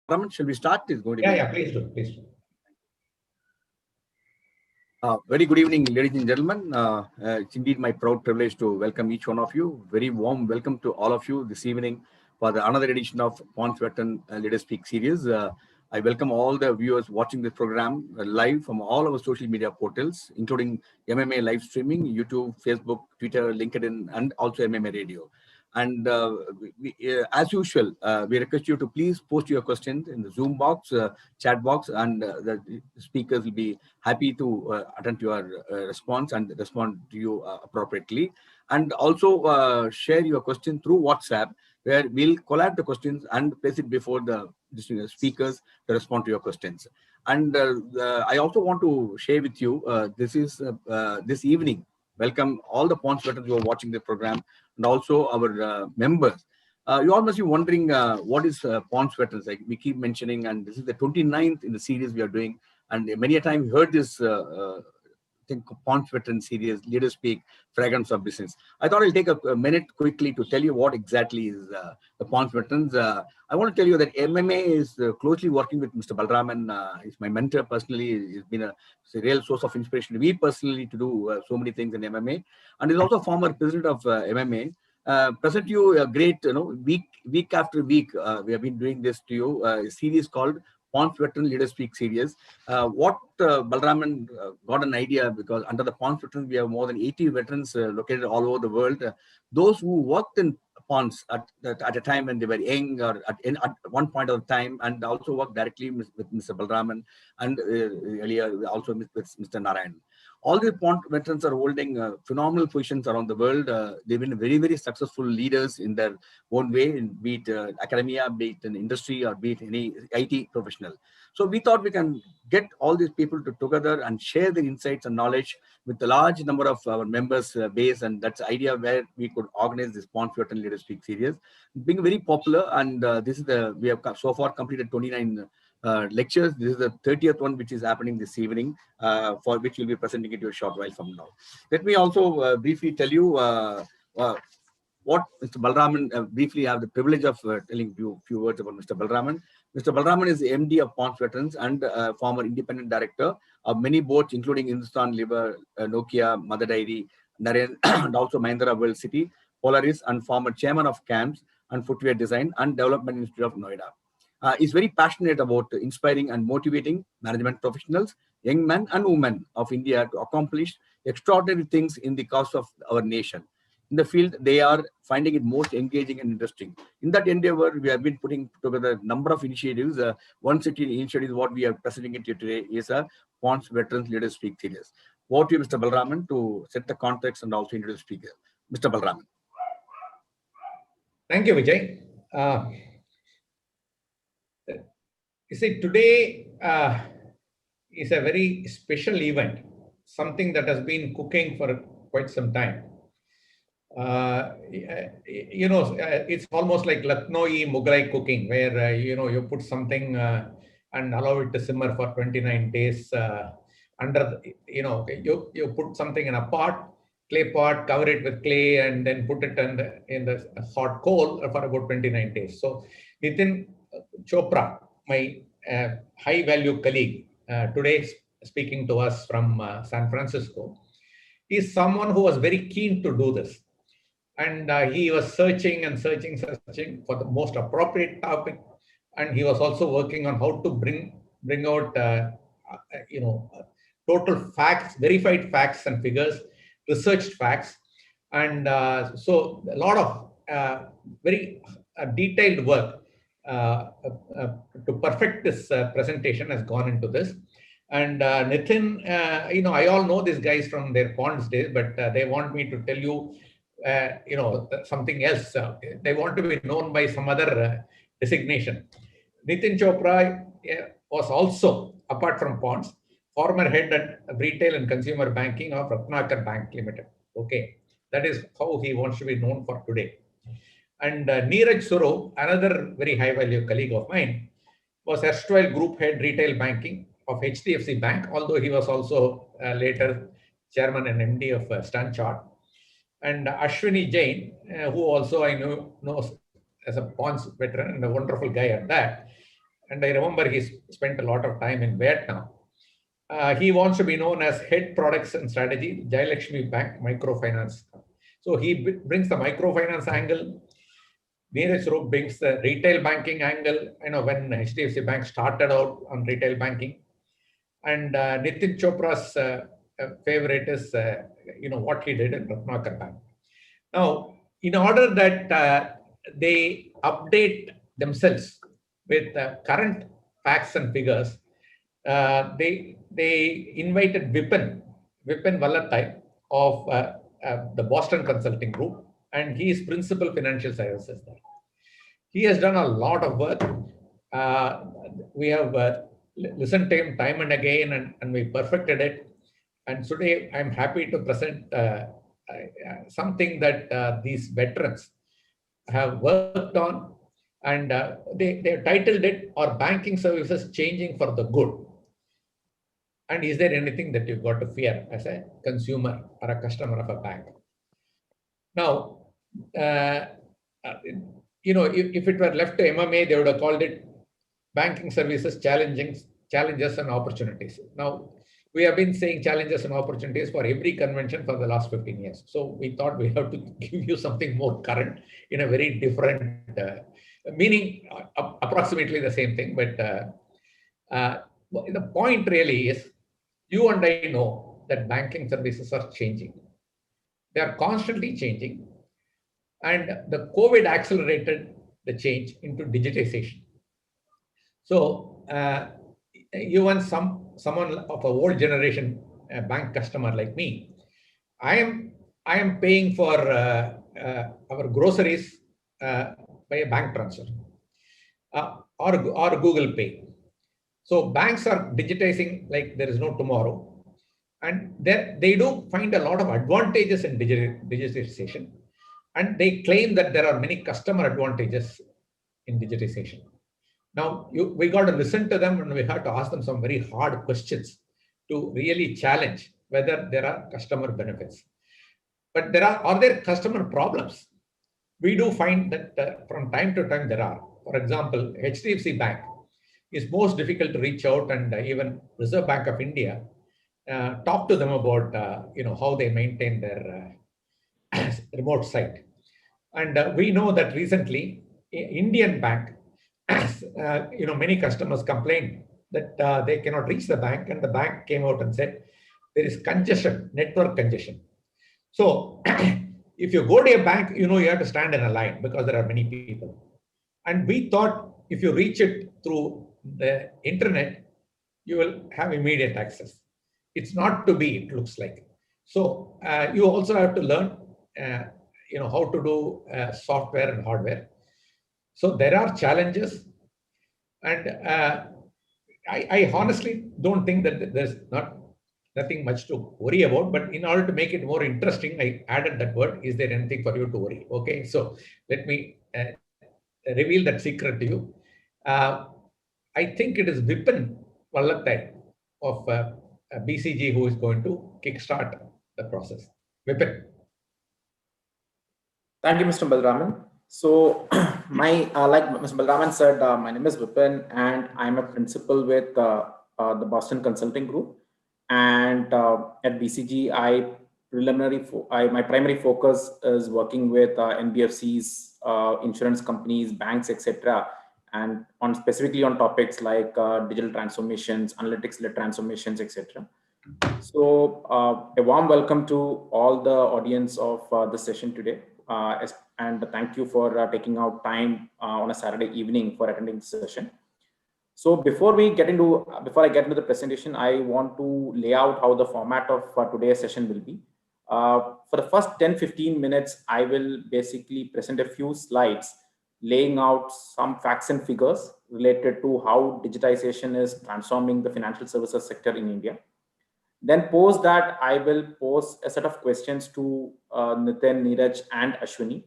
Raman, shall we start? Is going to Yeah, please do, please do. Very good evening, ladies and gentlemen. It's indeed my proud privilege to welcome each one of you. Very warm welcome to all of you this evening for another edition of Ponds Veteran Leaders Speak series. I welcome all the viewers watching this program live from all our social media portals, including MMA live streaming, YouTube, Facebook, Twitter, LinkedIn, and also MMA Radio. And as usual, we request you to please post your questions in the Zoom box, chat box, and the speakers will be happy to attend to your response and respond to you appropriately. And also share your question through WhatsApp, where we'll collect the questions and place it before the speakers to respond to your questions. And I also want to share with you, this evening, welcome all the Ponds veterans who are watching the program and also our members. You all must be wondering what is Ponds veterans? Like we keep mentioning, and this is the 29th in the series we are doing. And many a time you heard this Ponds veteran series, Leaders Speak, Fragrance of Business. I thought I'll take a minute quickly to tell you what exactly is the Ponds veterans. I want to tell you that MMA is closely working with Mr. Balraman. He's my mentor personally. He's been a real source of inspiration to me personally to do so many things in MMA. And he's also former president of MMA. Present you a great, week after week, we have been doing this to you, a series called Ponds Veteran Leaders Speak series. What Balraman got an idea, because under the Ponds veterans, we have more than 80 veterans located all over the world. Those who worked in Ponds at a time when they were young or at one point of time, and also worked directly with Mr. Balraman and earlier also with Mr. Narayan. All the Ponds veterans are holding phenomenal positions around the world. They've been very, very successful leaders in their own way, be it academia, be it in industry, or be it any IT professional. So we thought we can get all these people together and share their insights and knowledge with the large number of our members base, and that's the idea where we could organize this Ponds Veteran Leaders Speak series. Being very popular, and we have so far completed 29 lectures. This is the 30th one which is happening this evening, for which we'll be presenting it to a short while from now. Let me also briefly tell you what Mr. Balraman, briefly have the privilege of telling you a few words about Mr. Balraman. Mr. Balraman is the MD of Ponds Veterans and former independent director of many boards, including Hindustan Liver, Nokia, Mother Dairy, Narayan, and also Mahindra World City, Polaris, and former chairman of CAMS and Footwear Design and Development Institute of Noida. Is very passionate about inspiring and motivating management professionals, young men and women of India to accomplish extraordinary things in the cause of our nation. In the field, they are finding it most engaging and interesting. In that endeavor, we have been putting together a number of initiatives. One such initiative is what we are presenting it today is a Ponds Veterans Leaders Speak series. Over to you, Mr. Balraman, to set the context and also introduce the speaker. Mr. Balraman. Thank you, Vijay. You see, today is a very special event, something that has been cooking for quite some time. It's almost like Lucknowi Mughlai cooking, where you put something and allow it to simmer for 29 days under you put something in a pot, clay pot, cover it with clay, and then put it in the hot coal for about 29 days. So Nitin Chopra, my high value colleague, today speaking to us from San Francisco, is someone who was very keen to do this. And he was searching for the most appropriate topic. And he was also working on how to bring out, total facts, verified facts and figures, researched facts. And so a lot of very detailed work to perfect this presentation has gone into this. And Nitin, I all know these guys from their Ponds days, but they want me to tell you, something else. They want to be known by some other designation. Nitin Chopra was also, apart from Ponds, former head at retail and consumer banking of Ratnakar Bank Ltd. Okay, that is how he wants to be known for today. And Neeraj Swaroop, another very high value colleague of mine, was erstwhile group head retail banking of HDFC Bank, although he was also later chairman and MD of Stanchart. And Ashwini Jain, who also I know as a Ponds veteran and a wonderful guy at that. and I remember he spent a lot of time in Vietnam. He wants to be known as Head Products and Strategy, Janalakshmi Bank Microfinance. So he brings the microfinance angle. Neeraj Swaroop brings the retail banking angle. When HDFC Bank started out on retail banking, and Nitin Chopra's favorite is what he did in Ratnakar Bank. Now, in order that they update themselves with current facts and figures, they invited Vipin V of the Boston Consulting Group, and he is principal financial services there. He has done a lot of work. We have listened to him time and again, and we perfected it. And today, I'm happy to present something that these veterans have worked on, and they have titled it, "Are Banking Services Changing for the Good? And is there anything that you've got to fear as a consumer or a customer of a bank?" Now, if it were left to MMA, they would have called it Banking Services Challenges and Opportunities. Now, we have been saying challenges and opportunities for every convention for the last 15 years. So we thought we have to give you something more current in a very different meaning, approximately the same thing. But the point really is, you and I know that banking services are changing. They are constantly changing. And the COVID accelerated the change into digitization. So even someone of a old generation bank customer like me, I am paying for our groceries by a bank transfer or Google Pay. So banks are digitizing like there is no tomorrow, and they do find a lot of advantages in digitization, and they claim that there are many customer advantages in digitization. Now, we got to listen to them, and we have to ask them some very hard questions to really challenge whether there are customer benefits. But are there customer problems? We do find that from time to time there are. For example, HDFC Bank is most difficult to reach out, and even Reserve Bank of India talk to them about how they maintain their remote site. And we know that recently, Indian Bank, many customers complained that they cannot reach the bank, and the bank came out and said there is congestion, network congestion. So if you go to a bank, you have to stand in a line because there are many people. And we thought if you reach it through the internet, you will have immediate access. It's not to be, it looks like. So you also have to learn how to do software and hardware. So there are challenges, and I honestly don't think that there's nothing much to worry about. But in order to make it more interesting, I added that word. Is there anything for you to worry? Okay, so let me reveal that secret to you. I think it is Vipin V of BCG who is going to kickstart the process. Vipin. Thank you, Mr. Balraman. So, like Mr. Balraman said, my name is Vipin, and I'm a principal with the Boston Consulting Group. And at BCG, my primary focus is working with NBFCs, insurance companies, banks, etc., and specifically on topics like digital transformations, analytics-led transformations, etc. So, a warm welcome to all the audience of this session today. And thank you for taking out time on a Saturday evening for attending this session. So before I get into the presentation, I want to lay out how the format of today's session will be. For the first 10-15 minutes, I will basically present a few slides laying out some facts and figures related to how digitization is transforming the financial services sector in India. Then post that, I will pose a set of questions to Nitin, Neeraj, and Ashwini,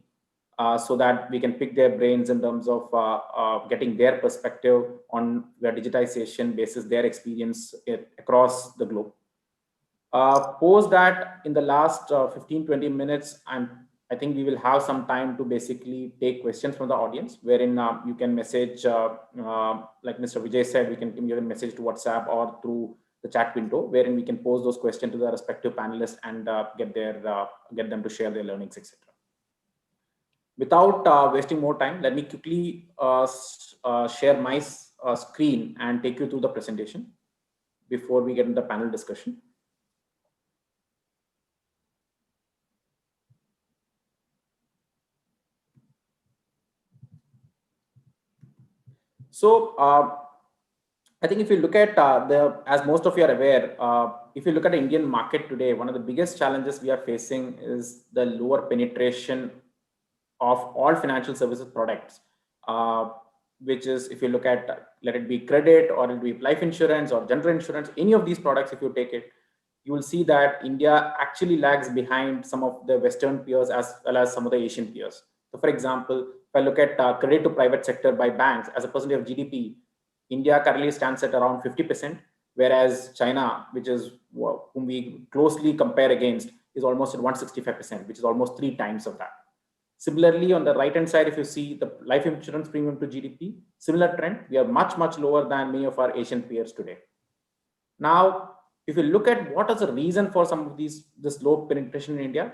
so that we can pick their brains in terms of getting their perspective on where digitization bases their experience across the globe. Post that, in the last 15-20 minutes, I'm I think we will have some time to basically take questions from the audience, wherein you can message, like Mr. Vijay said, we can give a message to WhatsApp or through the chat window, wherein we can pose those questions to the respective panelists and get them to share their learnings, etc. Without wasting more time, let me quickly share my screen and take you through the presentation before we get into the panel discussion. So I think if you look at as most of you are aware, if you look at the Indian market today, one of the biggest challenges we are facing is the lower penetration of all financial services products, which is, if you look at, let it be credit or it be life insurance or general insurance, any of these products, if you take it, you will see that India actually lags behind some of the Western peers as well as some of the Asian peers. So for example, if I look at credit to private sector by banks as a percentage of GDP, India currently stands at around 50%, whereas China, which is whom we closely compare against, is almost at 165%, which is almost 3 times of that. Similarly, on the right-hand side, if you see the life insurance premium to GDP, similar trend, we are much, much lower than many of our Asian peers today. Now, if you look at what is the reason for some of this low penetration in India,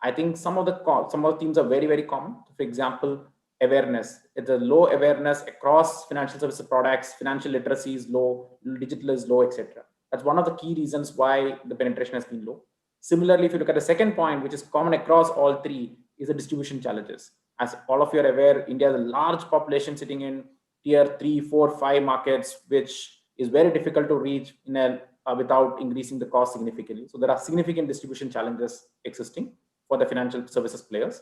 I think some of the themes are very, very common. For example, awareness. It's a low awareness across financial services products, financial literacy is low, digital is low, etc. That's one of the key reasons why the penetration has been low. Similarly, if you look at the second point, which is common across all three, is the distribution challenges. As all of you are aware, India has a large population sitting in tier 3, 4, 5 markets, which is very difficult to reach without increasing the cost significantly. So there are significant distribution challenges existing for the financial services players.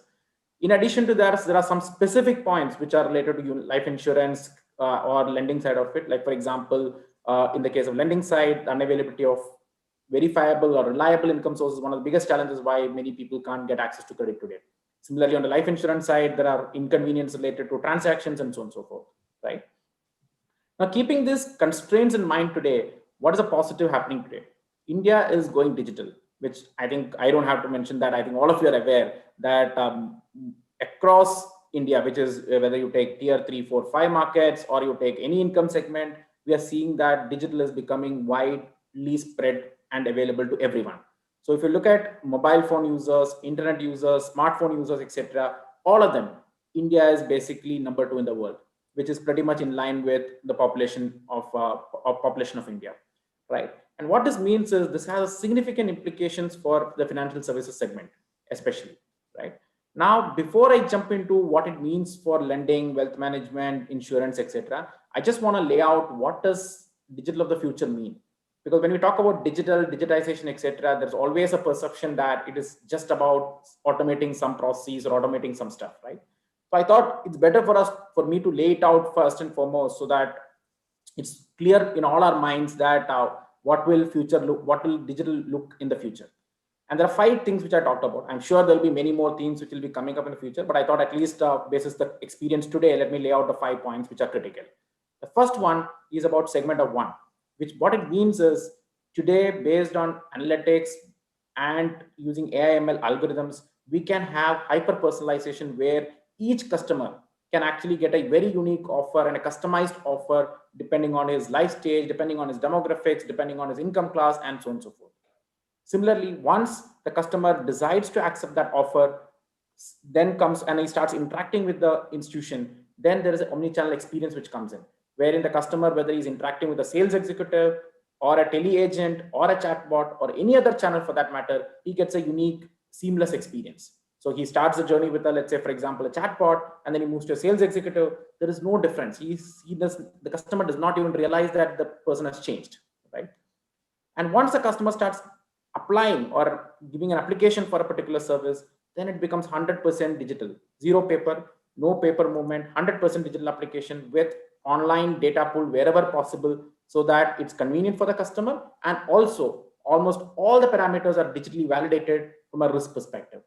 In addition to that, there are some specific points which are related to life insurance or lending side of it. Like for example, in the case of lending side, the unavailability of verifiable or reliable income sources is one of the biggest challenges why many people can't get access to credit today. Similarly, on the life insurance side, there are inconveniences related to transactions and so on and so forth, right? Now, keeping these constraints in mind today, what is the positive happening today? India is going digital, which I think I don't have to mention that. I think all of you are aware that across India, which is whether you take tier 3, 4, 5 markets or you take any income segment, we are seeing that digital is becoming widely spread and available to everyone. So if you look at mobile phone users, internet users, smartphone users, etc., all of them, India is basically number 2 in the world, which is pretty much in line with the population of India, right? And what this means is this has significant implications for the financial services segment, especially, right? Now, before I jump into what it means for lending, wealth management, insurance, etc., I just want to lay out what does digital of the future mean. Because when we talk about digitization, etc., there's always a perception that it is just about automating some processes or automating some stuff, right? So I thought it's better for me to lay it out first and foremost, so that it's clear in all our minds that what will digital look in the future. And there are 5 things which I talked about. I'm sure there'll be many more themes which will be coming up in the future, but I thought at least basis the experience today, let me lay out the 5 points which are critical. The first one is about segment of 1, which what it means is today, based on analytics and using AI ML algorithms, we can have hyper personalization where each customer can actually get a very unique offer and a customized offer depending on his life stage, depending on his demographics, depending on his income class, and so on and so forth. Similarly, once the customer decides to accept that offer, then comes and he starts interacting with the institution, then there is an omni-channel experience which comes in, wherein the customer, whether he's interacting with a sales executive or a tele agent or a chatbot or any other channel for that matter, he gets a unique, seamless experience. So he starts the journey with let's say, for example, a chatbot, and then he moves to a sales executive. There is no difference. The customer does not even realize that the person has changed, right? And once the customer starts applying or giving an application for a particular service, then it becomes 100% digital, zero paper, no paper movement, 100% digital application with online data pool wherever possible, so that it's convenient for the customer, and also almost all the parameters are digitally validated from a risk perspective.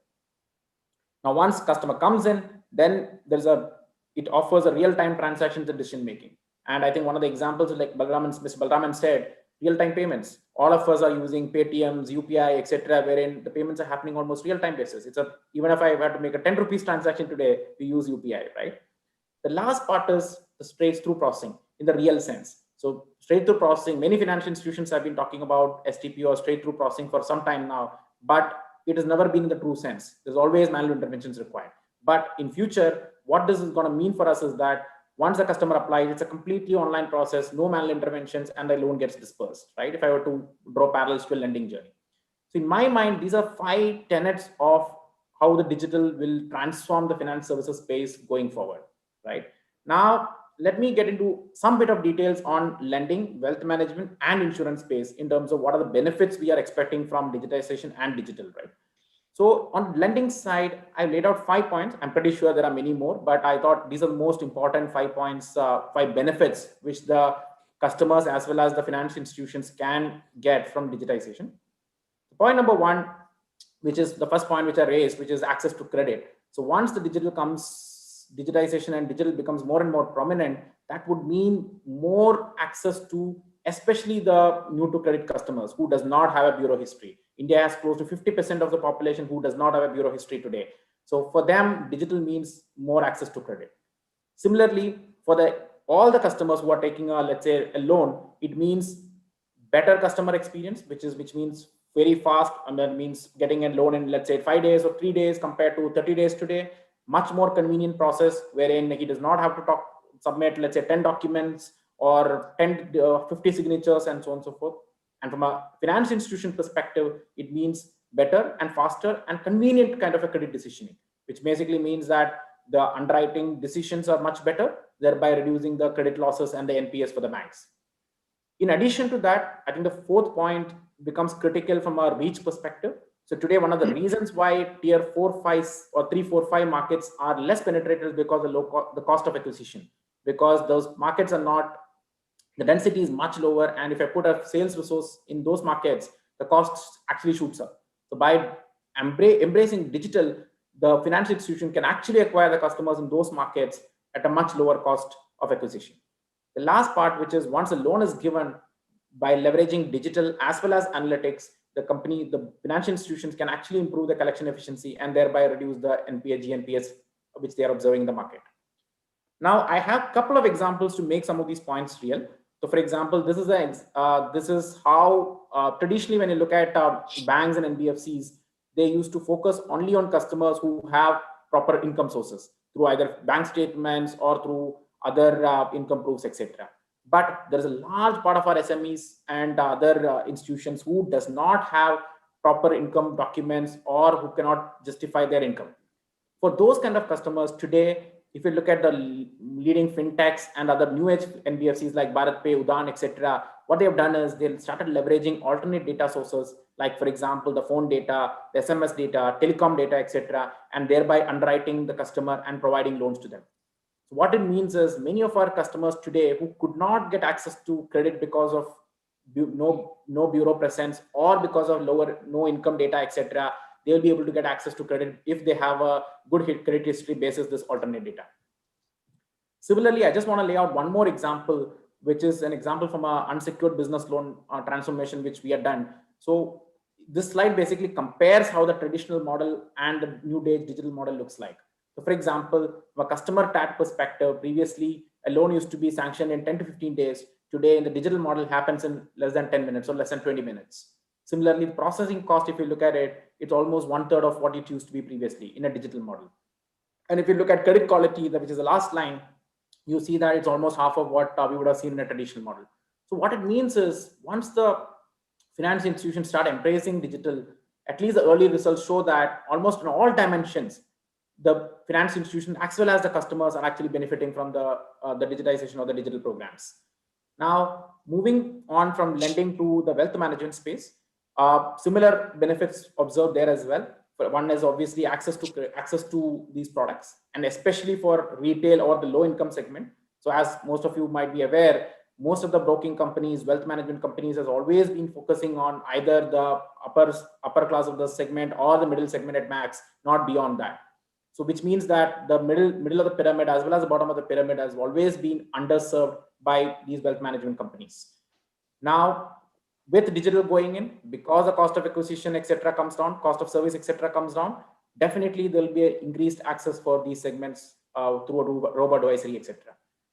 Now, once customer comes in, then it offers a real-time transactions and decision making. And I think one of the examples, like Mr. Balraman said, real-time payments. all of us are using Paytms, UPI, etc., wherein the payments are happening almost real-time basis. Even if I had to make a 10 rupees transaction today, we use UPI, right? The last part is the straight-through processing in the real sense. So straight-through processing, many financial institutions have been talking about STP or straight-through processing for some time now, but it has never been in the true sense. There's always manual interventions required. But in future, what this is going to mean for us is that once the customer applies, it's a completely online process, no manual interventions, and the loan gets dispersed, right? If I were to draw parallels to a lending journey. So in my mind, these are 5 tenets of how the digital will transform the finance services space going forward, right? Now, let me get into some bit of details on lending, wealth management, and insurance space in terms of what are the benefits we are expecting from digitization and digital, right? So on lending side, I laid out 5 points. I'm pretty sure there are many more, but I thought these are the most important 5 points, 5 benefits which the customers as well as the financial institutions can get from digitization. Point number 1, which is the first point which I raised, which is access to credit. So once the digitization and digital becomes more and more prominent, that would mean more access to especially the new to credit customers who does not have a bureau history. India has close to 50% of the population who does not have a bureau history today. So for them, digital means more access to credit. Similarly, for all the customers who are taking let's say a loan, it means better customer experience, which means very fast, and that means getting a loan in, let's say, 5 days or 3 days compared to 30 days today. Much more convenient process wherein he does not have to submit, let's say, 10 documents or 50 signatures and so on and so forth. And from a financial institution perspective, it means better and faster and convenient kind of a credit decisioning, which basically means that the underwriting decisions are much better, thereby reducing the credit losses and the NPS for the banks. In addition to that, I think the 4th point becomes critical from a reach perspective. So today, one of the reasons why tier 4, 5 or 3, 4, 5 markets are less penetrated is because of the cost of acquisition, because those markets are not, the density is much lower. And if I put a sales resource in those markets, the costs actually shoots up. So by embracing digital, the financial institution can actually acquire the customers in those markets at a much lower cost of acquisition. The last part, which is once a loan is given, by leveraging digital as well as analytics, the financial institutions can actually improve the collection efficiency and thereby reduce the NPA, GNPS, which they are observing in the market. Now, I have a couple of examples to make some of these points real. So, for example, this is how traditionally, when you look at banks and NBFCs, they used to focus only on customers who have proper income sources through either bank statements or through other income proofs, etc. But there's a large part of our SMEs and other institutions who does not have proper income documents or who cannot justify their income. For those kind of customers today, if you look at the leading fintechs and other new age NBFCs like BharatPay, Udaan, etc., what they have done is they started leveraging alternate data sources, like, for example, the phone data, the SMS data, telecom data, etc., and thereby underwriting the customer and providing loans to them. So what it means is many of our customers today who could not get access to credit because of no bureau presence or because of no income data, etc., they will be able to get access to credit if they have a good credit history basis this alternate data. Similarly, I just want to lay out one more example, which is an example from an unsecured business loan transformation, which we have done. So this slide basically compares how the traditional model and the new day digital model looks like. So for example, from a customer TAT perspective, previously a loan used to be sanctioned in 10 to 15 days. Today, in the digital model happens in less than 10 minutes or less than 20 minutes. Similarly, processing cost, if you look at it, it's almost 1/3 of what it used to be previously in a digital model. And if you look at credit quality, which is the last line, you see that it's almost half of what we would have seen in a traditional model. So what it means is once the financial institutions start embracing digital, at least the early results show that almost in all dimensions, the financial institution as well as the customers are actually benefiting from the digitization of the digital programs. Now, moving on from lending to the wealth management space, similar benefits observed there as well. One is obviously access to these products, and especially for retail or the low income segment. So as most of you might be aware, most of the broking companies, wealth management companies has always been focusing on either the upper class of the segment or the middle segment at max, not beyond that. So which means that the middle of the pyramid as well as the bottom of the pyramid has always been underserved by these wealth management companies. Now, with digital going in, because the cost of acquisition, etc., comes down, cost of service, etc., comes down, definitely there will be an increased access for these segments through a robo-advisory, etc.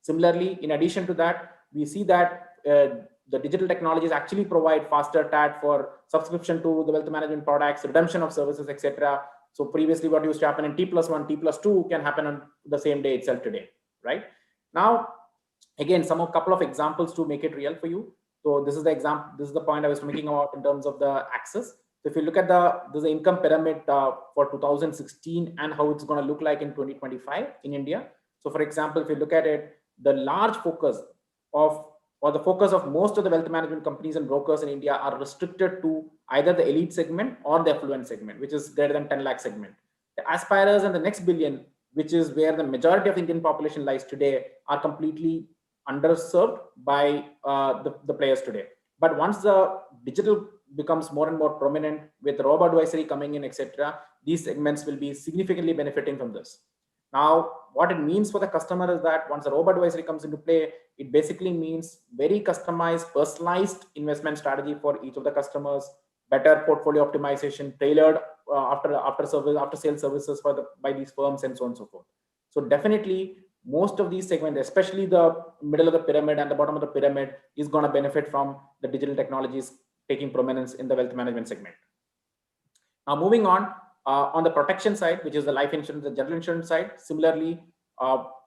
Similarly, in addition to that, we see that the digital technologies actually provide faster TAT for subscription to the wealth management products, redemption of services, etc. So previously, what used to happen in T+1, T+2 can happen on the same day itself today, right? Now, again, couple of examples to make it real for you. So this is the example. This is the point I was making about in terms of the access. So if you look at there's an income pyramid for 2016 and how it's going to look like in 2025 in India. So for example, if you look at it, the large focus of the focus of most of the wealth management companies and brokers in India are restricted to either the elite segment or the affluent segment, which is greater than 10 lakh segment. The aspirers and the next billion, which is where the majority of the Indian population lies today, are completely underserved by the players today. But once the digital becomes more and more prominent with robo-advisory coming in, etc., these segments will be significantly benefiting from this. Now, what it means for the customer is that once a robo-advisory comes into play, it basically means very customized, personalized investment strategy for each of the customers, better portfolio optimization, tailored after sales services by these firms, and so on and so forth. So definitely, most of these segments, especially the middle of the pyramid and the bottom of the pyramid, is going to benefit from the digital technologies taking prominence in the wealth management segment. Now, moving on the protection side, which is the life insurance and general insurance side, similarly,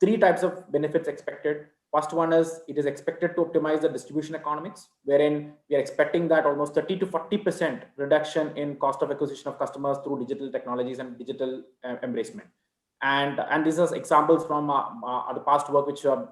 three types of benefits expected. First one is it is expected to optimize the distribution economics, wherein we are expecting that almost 30 to 40% reduction in cost of acquisition of customers through digital technologies and digital embracement. And these are examples from the past work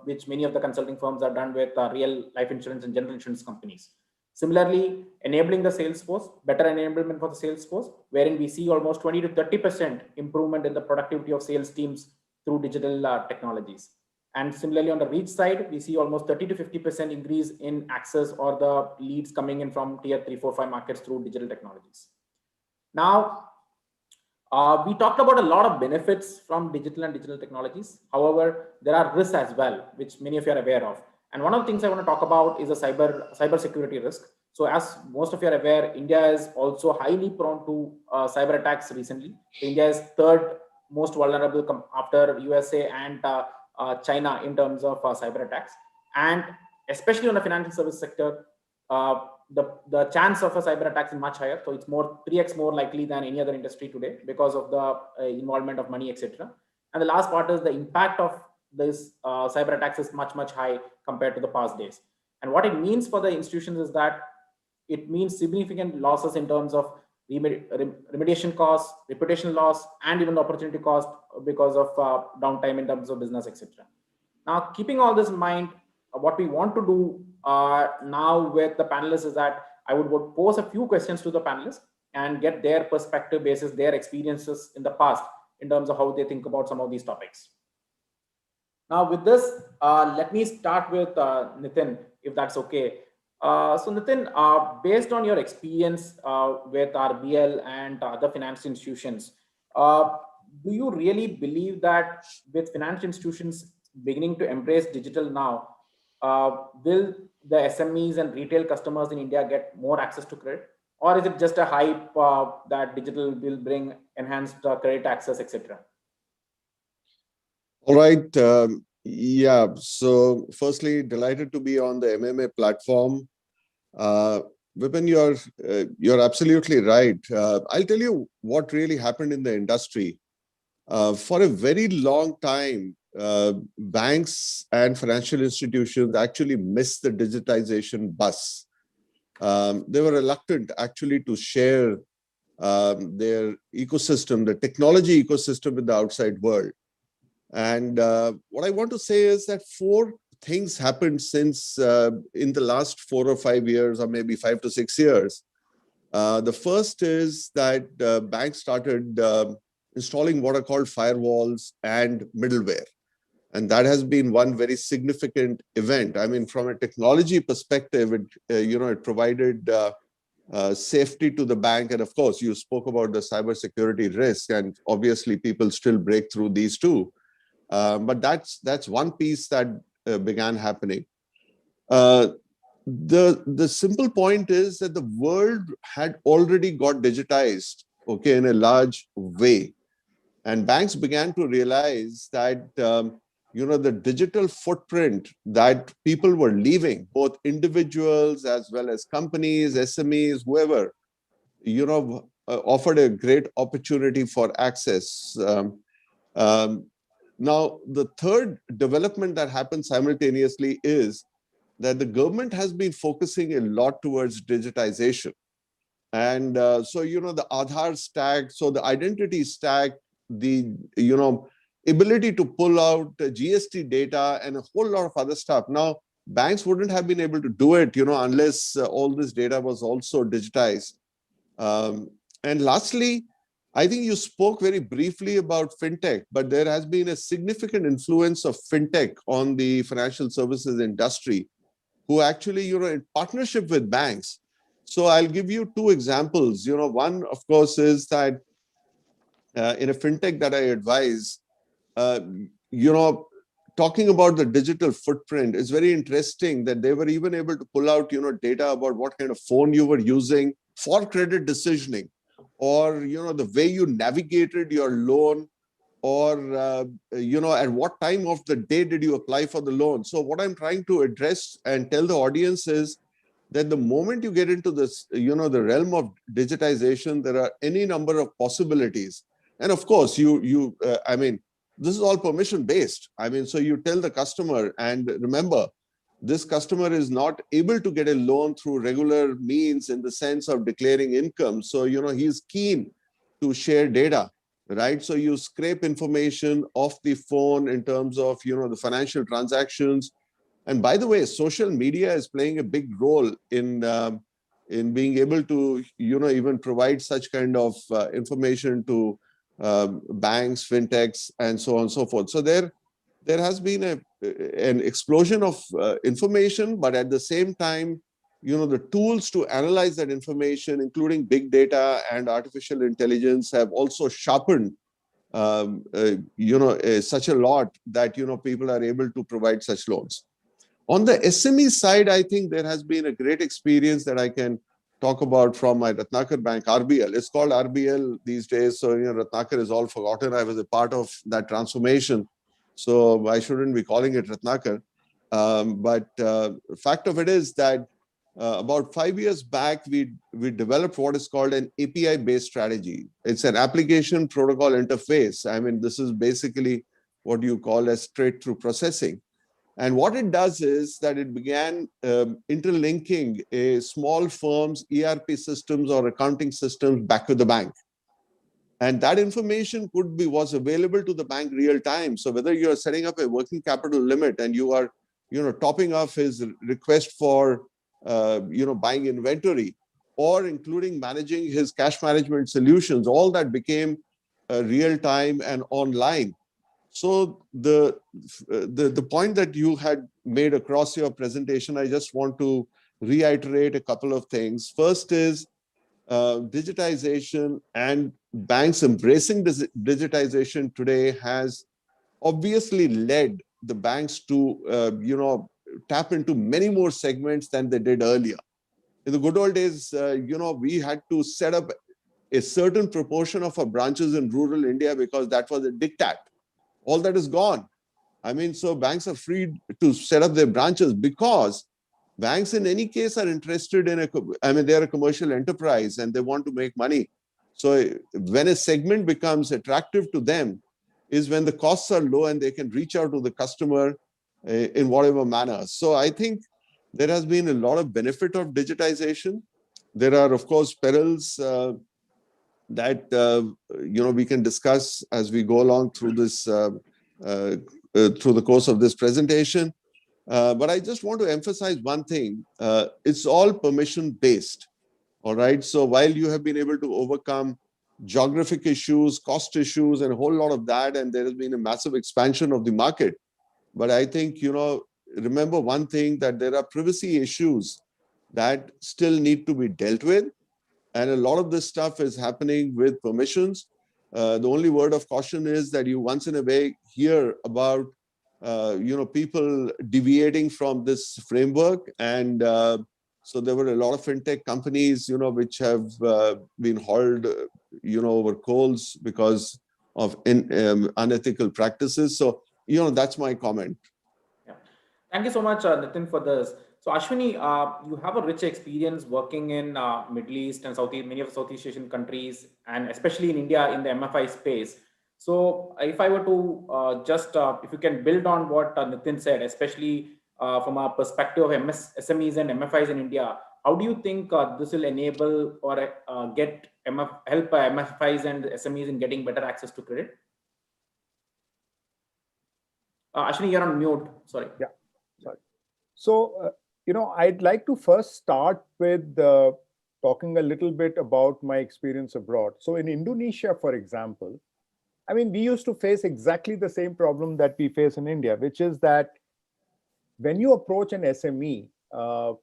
which many of the consulting firms are done with real life insurance and general insurance companies. Similarly, enabling the sales force, better enablement for the sales force, wherein we see almost 20 to 30% improvement in the productivity of sales teams through digital technologies. And similarly, on the reach side, we see almost 30 to 50% increase in access or the leads coming in from tier 3, 4, 5 markets through digital technologies. Now, we talked about a lot of benefits from digital technologies. However, there are risks as well, which many of you are aware of. And one of the things I want to talk about is a cyber security risk. So as most of you are aware, India is also highly prone to cyber attacks recently. India is third most vulnerable after USA and China in terms of cyber attacks. And especially on the financial service sector, the chance of a cyber attack is much higher. So it's 3x more likely than any other industry today because of the involvement of money, etc. And the last part is the impact of this cyber attacks is much high compared to the past days. And what it means for the institutions is that it means significant losses in terms of remediation costs, reputation loss, and even the opportunity cost because of downtime in terms of business, etc. Now, keeping all this in mind, what we want to do now with the panelists is that I would pose a few questions to the panelists and get their perspective basis, their experiences in the past in terms of how they think about some of these topics. Now, with this, let me start with Nitin, if that's okay. So Nitin, based on your experience with RBL and other financial institutions, do you really believe that with financial institutions beginning to embrace digital now, will the SMEs and retail customers in India get more access to credit? Or is it just a hype that digital will bring enhanced credit access, etc.? All right. Yeah. So firstly, delighted to be on the MMA platform. Vipin, you're absolutely right. I'll tell you what really happened in the industry. For a very long time, banks and financial institutions actually missed the digitization bus. They were reluctant actually to share their ecosystem, the technology ecosystem with the outside world. And what I want to say is that 4 things happened since in the last 4 or 5 years, or maybe 5 to 6 years. The first is that banks started installing what are called firewalls and middleware. And that has been one very significant event. I mean, from a technology perspective, it provided safety to the bank. And of course, you spoke about the cybersecurity risk, and obviously people still break through these too. But that's one piece that began happening. the simple point is that the world had already got digitized, okay, in a large way. And banks began to realize that, the digital footprint that people were leaving, both individuals as well as companies, SMEs, whoever, offered a great opportunity for access. Um, Now, the third development that happened simultaneously is that the government has been focusing a lot towards digitization. And so, the Aadhaar stack, so the identity stack, the, ability to pull out GST data and a whole lot of other stuff. Now, banks wouldn't have been able to do it, unless all this data was also digitized. And lastly, I think you spoke very briefly about fintech, but there has been a significant influence of fintech on the financial services industry, who actually, in partnership with banks. So I'll give you two examples. One, of course, is that in a fintech that I advise, uh, talking about the digital footprint, is very interesting that they were even able to pull out, data about what kind of phone you were using for credit decisioning, or, the way you navigated your loan, or, at what time of the day did you apply for the loan. So what I'm trying to address and tell the audience is that the moment you get into this, the realm of digitization, there are any number of possibilities. And of course, this is all permission based. So you tell the customer, and remember, this customer is not able to get a loan through regular means in the sense of declaring income. So, he's keen to share data, right? So you scrape information off the phone in terms of, the financial transactions. And by the way, social media is playing a big role in being able to, even provide such kind of information to banks, fintechs, and so on and so forth. So there has been an explosion of information, but at the same time, the tools to analyze that information, including big data and artificial intelligence, have also sharpened, such a lot that, people are able to provide such loans. On the SME side, I think there has been a great experience that I can talk about from my Ratnakar Bank, RBL. It's called RBL these days, so Ratnakar is all forgotten. I was a part of that transformation, so I shouldn't be calling it Ratnakar. But fact of it is that about 5 years back, we developed what is called an API-based strategy. It's an application protocol interface. This is basically what you call as straight-through processing. And what it does is that it began interlinking a small firm's ERP systems or accounting systems back to the bank. And that information was available to the bank real time. So whether you're setting up a working capital limit and you are, topping off his request for, buying inventory, or including managing his cash management solutions, all that became real time and online. So the point that you had made across your presentation, I just want to reiterate a couple of things. First is digitization, and banks embracing digitization today has obviously led the banks to tap into many more segments than they did earlier. In the good old days, we had to set up a certain proportion of our branches in rural India because that was a diktat. All that is gone. So banks are free to set up their branches because banks in any case are interested in they're a commercial enterprise and they want to make money. So when a segment becomes attractive to them is when the costs are low and they can reach out to the customer in whatever manner. So I think there has been a lot of benefit of digitization. There are, of course, perils that we can discuss as we go along through this through the course of this presentation. But I just want to emphasize one thing. It's all permission based. All right. So while you have been able to overcome geographic issues, cost issues, and a whole lot of that, and there has been a massive expansion of the market. But I think, remember one thing, that there are privacy issues that still need to be dealt with. And a lot of this stuff is happening with permissions. The only word of caution is that you once in a way hear about people deviating from this framework. And so there were a lot of fintech companies, which have been hauled, over coals because of unethical practices. So, that's my comment. Yeah. Thank you so much, Nitin, for this. So, Ashwini, you have a rich experience working in Middle East and many of Southeast Asian countries, and especially in India in the MFI space. So, if I were to if you can build on what Nitin said, especially from a perspective of SMEs and MFIs in India, how do you think this will enable or help MFIs and SMEs in getting better access to credit? Ashwini, you're on mute. Sorry. Yeah. Sorry. So, I'd like to first start with talking a little bit about my experience abroad. So in Indonesia, for example, I mean, we used to face exactly the same problem that we face in India, which is that when you approach an SME, a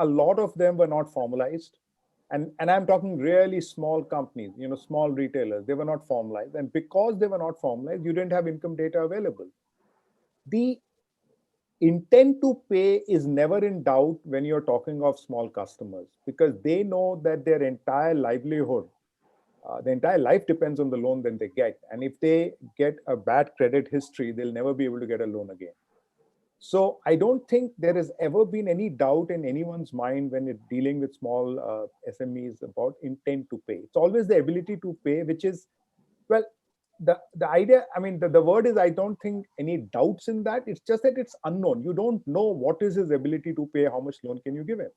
lot of them were not formalized. And I'm talking really small companies, small retailers, they were not formalized. And because they were not formalized, you didn't have income data available. The intent to pay is never in doubt when you're talking of small customers, because they know that their entire livelihood, the entire life depends on the loan that they get. And if they get a bad credit history, they'll never be able to get a loan again. So I don't think there has ever been any doubt in anyone's mind when it's dealing with small SMEs about intent to pay. It's always the ability to pay, which is, well, the idea, I mean, the word is, I don't think any doubts in that. It's just that it's unknown. You don't know what is his ability to pay, how much loan can you give him.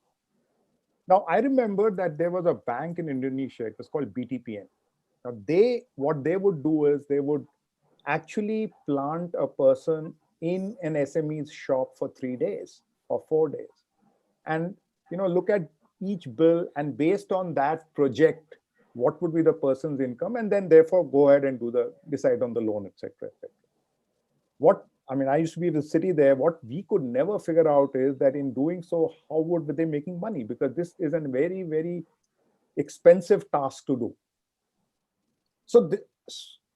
Now, I remember that there was a bank in Indonesia, it was called BTPN. Now, what they would do is they would actually plant a person in an SME's shop for 3 days or 4 days, and look at each bill, and based on that project what would be the person's income, and then therefore go ahead and decide on the loan, etc., etc. I used to be in the city there. What we could never figure out is that in doing so, how would they making money? Because this is a very, very expensive task to do. So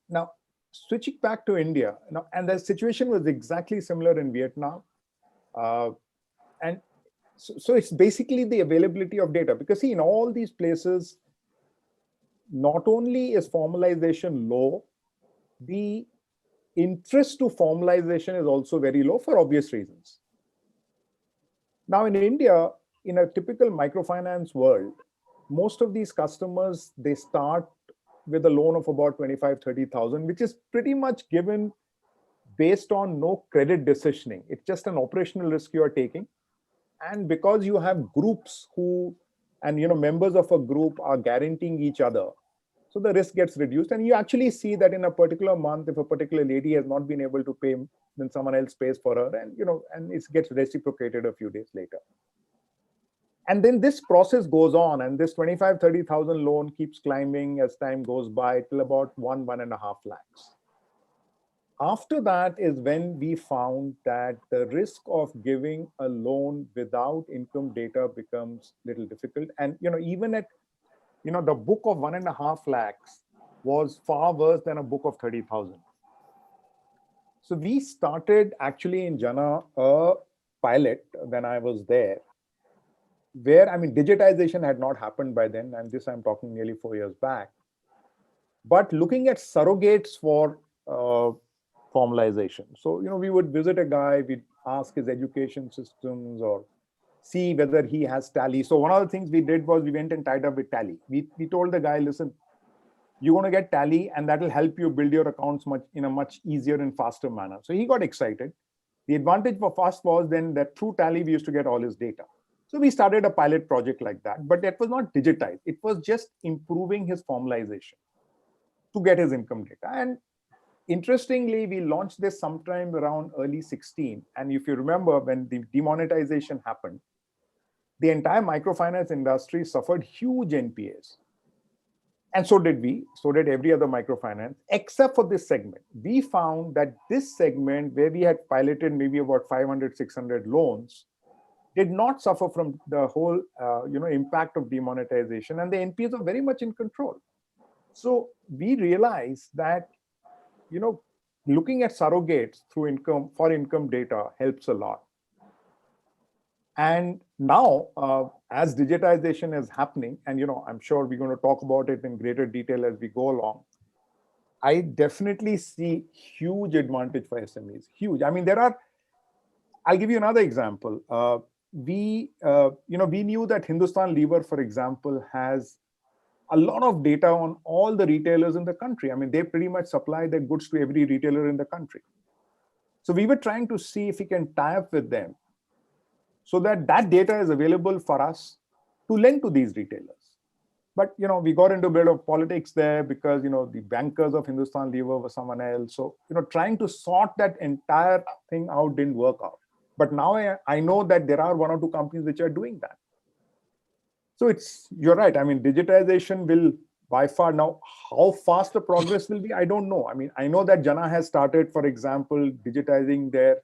now, switching back to India, and the situation was exactly similar in Vietnam. And so it's basically the availability of data, because see, in all these places, not only is formalization low, the interest to formalization is also very low for obvious reasons. Now in India, in a typical microfinance world, most of these customers, they start with a loan of about 25,000-30,000, which is pretty much given based on no credit decisioning. It's just an operational risk you are taking. And because you have groups members of a group are guaranteeing each other, so the risk gets reduced. And you actually see that in a particular month, if a particular lady has not been able to pay, then someone else pays for her, and it gets reciprocated a few days later. And then this process goes on, and this 25,000-30,000 loan keeps climbing as time goes by till about 1.5 lakhs. After that is when we found that the risk of giving a loan without income data becomes a little difficult. And even at the book of 1.5 lakhs was far worse than a book of 30,000. So we started actually in Jana a pilot when I was there, where, digitization had not happened by then, and this I'm talking nearly 4 years back, but looking at surrogates for formalization. So, we would visit a guy, we'd ask his education systems or see whether he has Tally. So one of the things we did was we went and tied up with Tally. We told the guy, listen, you're going to get Tally, and that will help you build your accounts in a much easier and faster manner. So he got excited. The advantage for us was then that through Tally, we used to get all his data. So we started a pilot project like that, but that was not digitized. It was just improving his formalization to get his income data. And interestingly, we launched this sometime around early 16. And if you remember, when the demonetization happened, the entire microfinance industry suffered huge NPAs. And so did we, so did every other microfinance, except for this segment. We found that this segment, where we had piloted maybe about 500, 600 loans, did not suffer from the whole impact of demonetization, and the NPAs are very much in control. So we realized that looking at surrogates through income data helps a lot. And now, as digitization is happening, and I'm sure we're going to talk about it in greater detail as we go along, I definitely see huge advantage for SMEs. Huge. I mean, I'll give you another example. We knew that Hindustan Lever, for example, has a lot of data on all the retailers in the country. I mean, they pretty much supply their goods to every retailer in the country. So we were trying to see if we can tie up with them so that data is available for us to lend to these retailers. But, we got into a bit of politics there because, the bankers of Hindustan Lever were someone else. So, trying to sort that entire thing out didn't work out. But now I know that there are one or two companies which are doing that. So you're right. I mean, digitization will by far now, how fast the progress will be, I don't know. I mean, I know that Jana has started, for example, digitizing their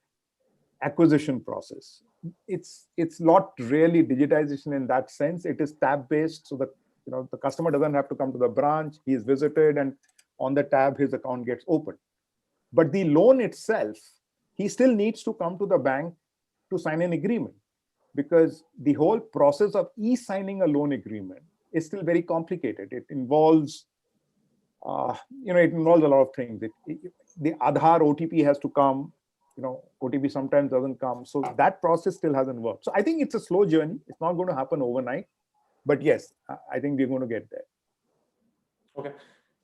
acquisition process. It's not really digitization in that sense. It is tab based. So that, the customer doesn't have to come to the branch. He is visited and on the tab, his account gets opened. But the loan itself, he still needs to come to the bank to sign an agreement, because the whole process of e-signing a loan agreement is still very complicated. It involves, it involves a lot of things. The Aadhaar OTP has to come. OTP sometimes doesn't come. So that process still hasn't worked. So I think it's a slow journey. It's not going to happen overnight. But yes, I think we're going to get there. Okay.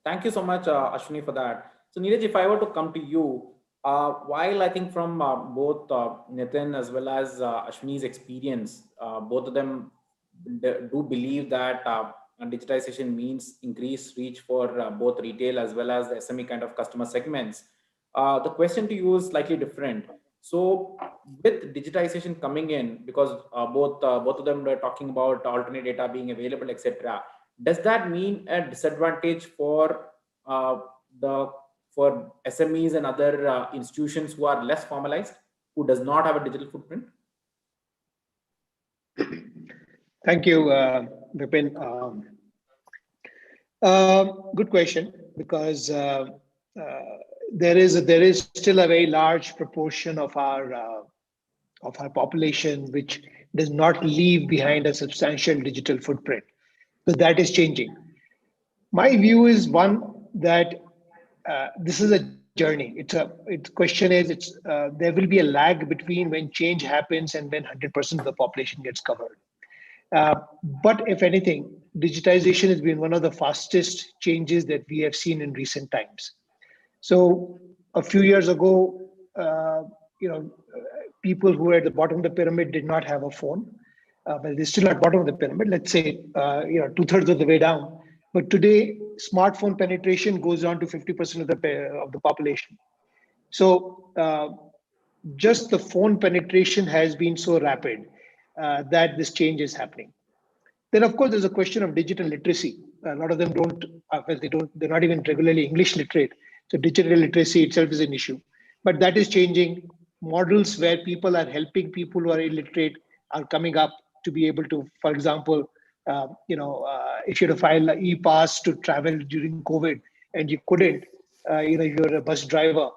Thank you so much, Ashwini, for that. So Neeraj, if I were to come to you, while I think from both Nitin as well as Ashwini's experience, both of them do believe that digitization means increased reach for both retail as well as the SME kind of customer segments. The question to you is slightly different. So with digitization coming in, because both of them were talking about alternate data being available, etc., does that mean a disadvantage for SMEs and other institutions who are less formalized, who does not have a digital footprint? Thank you, Vipin. Good question, because there is still a very large proportion of our population which does not leave behind a substantial digital footprint. But that is changing. My view is one that this is a journey. Question is, there will be a lag between when change happens and when 100% of the population gets covered. But if anything, digitization has been one of the fastest changes that we have seen in recent times. So a few years ago, people who were at the bottom of the pyramid did not have a phone. But they're still at bottom of the pyramid, let's say, 2/3 of the way down. But today, smartphone penetration goes down to 50% of the population. So just the phone penetration has been so rapid that this change is happening. Then, of course, there's a question of digital literacy. A lot of them they're not even regularly English literate. So digital literacy itself is an issue. But that is changing. Models where people are helping people who are illiterate are coming up to be able to, for example, if you had to file an e-pass to travel during COVID and you couldn't, you're a bus driver,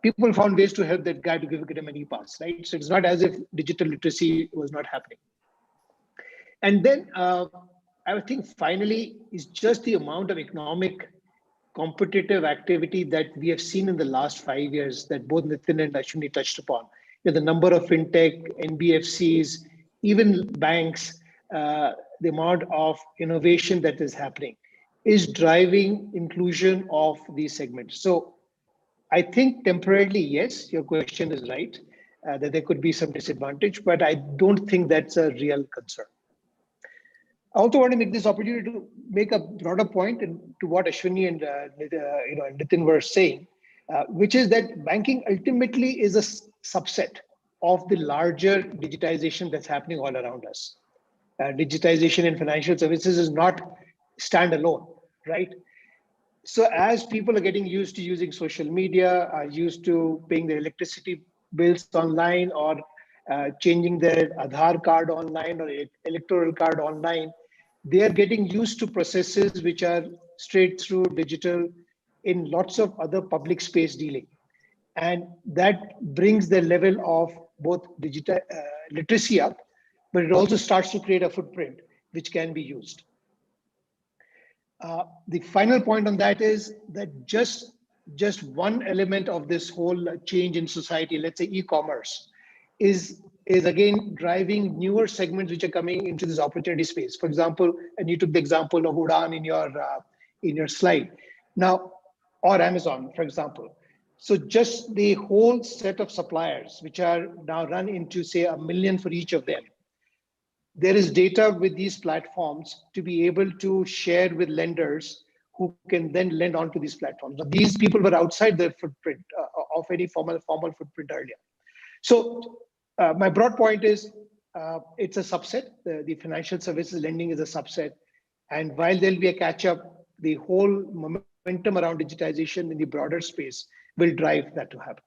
people found ways to help that guy to give him an e-pass, right? So it's not as if digital literacy was not happening. And then I think finally is just the amount of economic competitive activity that we have seen in the last 5 years that both Nitin and Ashwini touched upon. The number of fintech, NBFCs, even banks, the amount of innovation that is happening is driving inclusion of these segments. So I think temporarily, yes, your question is right, that there could be some disadvantage, but I don't think that's a real concern. I also want to make this opportunity to make a broader point to what Ashwini and Nitin were saying, which is that banking ultimately is a subset of the larger digitization that's happening all around us. Digitization in financial services is not standalone, right? So as people are getting used to using social media, are used to paying their electricity bills online, or changing their Aadhaar card online or electoral card online, they are getting used to processes which are straight through digital in lots of other public space dealing. And that brings the level of both digital literacy up, but it also starts to create a footprint which can be used. The final point on that is that just one element of this whole change in society, let's say e-commerce, is again driving newer segments which are coming into this opportunity space. For example, and you took the example of Udaan in your slide. Now, or Amazon, for example. So just the whole set of suppliers which are now run into, say, 1 million for each of them. There is data with these platforms to be able to share with lenders who can then lend onto these platforms. Now, these people were outside the footprint of any formal footprint earlier. So my broad point is it's a subset. The financial services lending is a subset. And while there'll be a catch up, the whole momentum around digitization in the broader space will drive that to happen.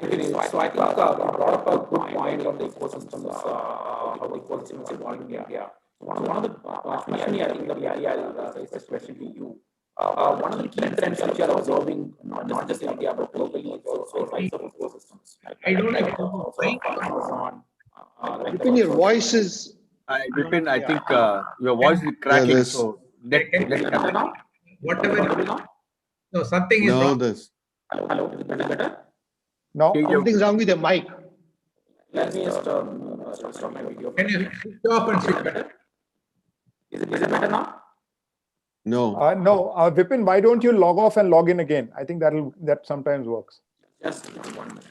So I think you brought up a good point on the ecosystems, how the ecosystem is evolving in India. One of the, Ashwini, I think the I'll raise this question to you. One of the key trends which you are observing, not just in India, but globally, is also rise of ecosystems. I don't know. Amazon. Vipin, your voice is... Vipin, I think your voice is cracking. this- So let Whatever you know. No, something is Now wrong. this. Hello, is it better? No, Something's wrong with the mic. Let me just stop my video. Can you switch off and switch better? Is it better now? No. no, Vipin, why don't you log off and log in again? I think that sometimes works. Just 1 minute.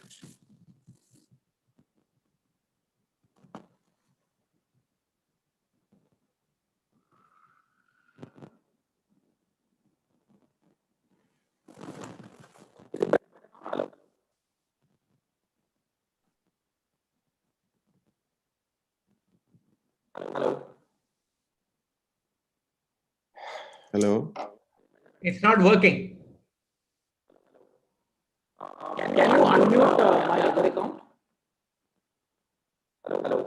Hello. Hello. Hello. It's not working. Can you unmute my other account? Hello.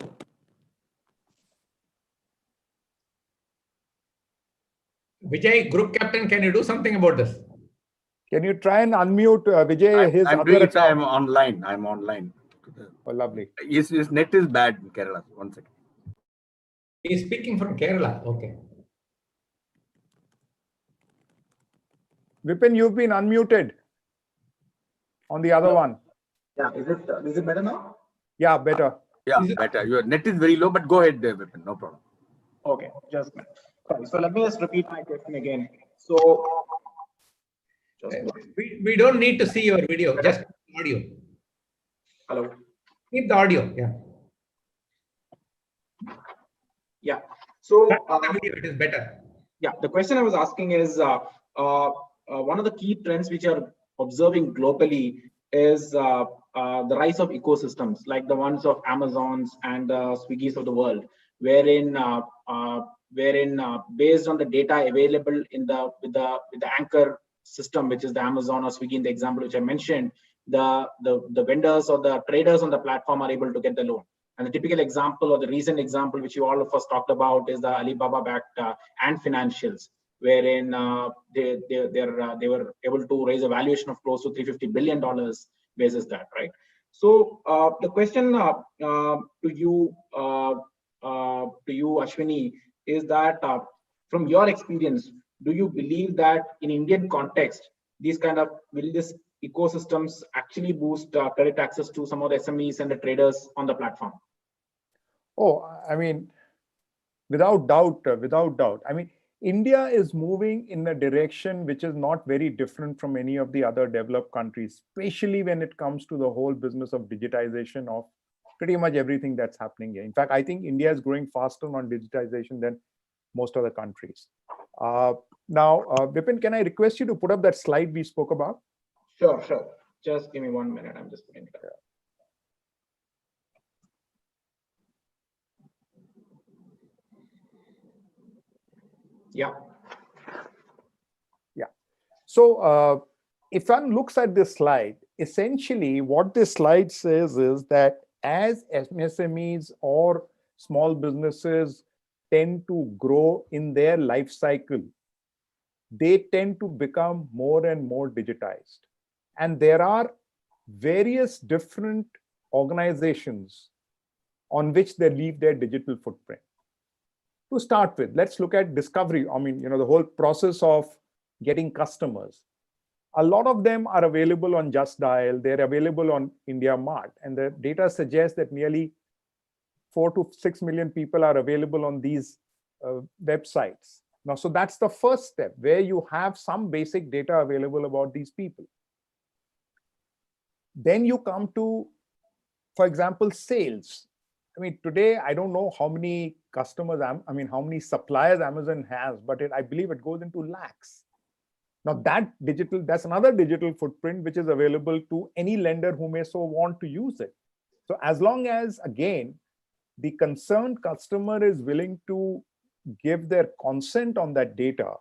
Vijay, group captain, can you do something about this? Can you try and unmute Vijay, his I'm other doing it. account? I'm online. I'm online. Oh, lovely. His net is bad in Kerala. 1 second. He's speaking from Kerala. Okay. Vipin, you've been unmuted on the other one. Yeah, is it better now? Yeah, better. Yeah, Is it- better. Your net is very low, but go ahead, Vipin. No problem. Okay, just a minute. Sorry. So let me just repeat my question again. So We don't need to see your video, just audio. hello. Keep the audio. Yeah. Yeah. So The video, it is better. yeah, the question I was asking is one of the key trends which are observing globally is the rise of ecosystems like the ones of Amazons and Swiggies of the world, wherein based on the data available in with the anchor system, which is the Amazon or Swiggy in the example which I mentioned, the vendors or the traders on the platform are able to get the loan. And the typical example or the recent example which you all of us talked about is the Alibaba-backed Ant Financials, wherein they were able to raise a valuation of close to $350 billion basis that, right? So the question to you, Ashwini, is that from your experience, do you believe that in Indian context, these will this ecosystems actually boost credit access to some of the SMEs and the traders on the platform? Oh, I mean, without doubt. I mean, India is moving in a direction which is not very different from any of the other developed countries, especially when it comes to the whole business of digitization of pretty much everything that's happening here. In fact, I think India is growing faster on digitization than most other countries. Now, Vipin, can I request you to put up that slide we spoke about? Sure. Just give me 1 minute. I'm just putting it up. Yeah. So if one looks at this slide, essentially what this slide says is that as MSMEs or small businesses tend to grow in their life cycle, they tend to become more and more digitized. And there are various different organizations on which they leave their digital footprint. To start with, let's look at discovery. I mean, the whole process of getting customers. A lot of them are available on Just Dial. They're available on India Mart. And the data suggests that nearly 4 to 6 million people are available on these websites. Now, so that's the first step, where you have some basic data available about these people. Then you come to, for example, sales. I mean, today, I don't know how many customers, how many suppliers Amazon has, but I believe it goes into lakhs. Now that's another digital footprint which is available to any lender who may so want to use it. So as long as, again, the concerned customer is willing to give their consent on that data,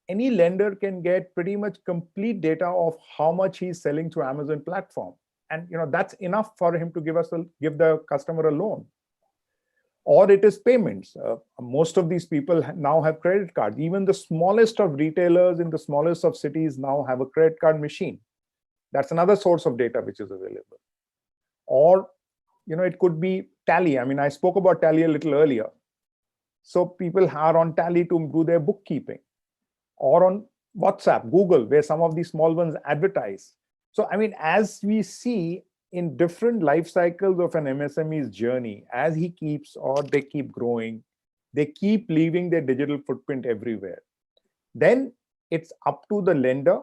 any lender can get pretty much complete data of how much he's selling through Amazon platform. And that's enough for him to give the customer a loan. Or it is payments. Most of these people now have credit cards. Even the smallest of retailers in the smallest of cities now have a credit card machine. That's another source of data which is available. Or, it could be Tally. I mean, I spoke about Tally a little earlier. So people are on Tally to do their bookkeeping. Or on WhatsApp, Google, where some of these small ones advertise. So, I mean, as we see in different life cycles of an MSME's journey, as they keep growing, they keep leaving their digital footprint everywhere. Then it's up to the lender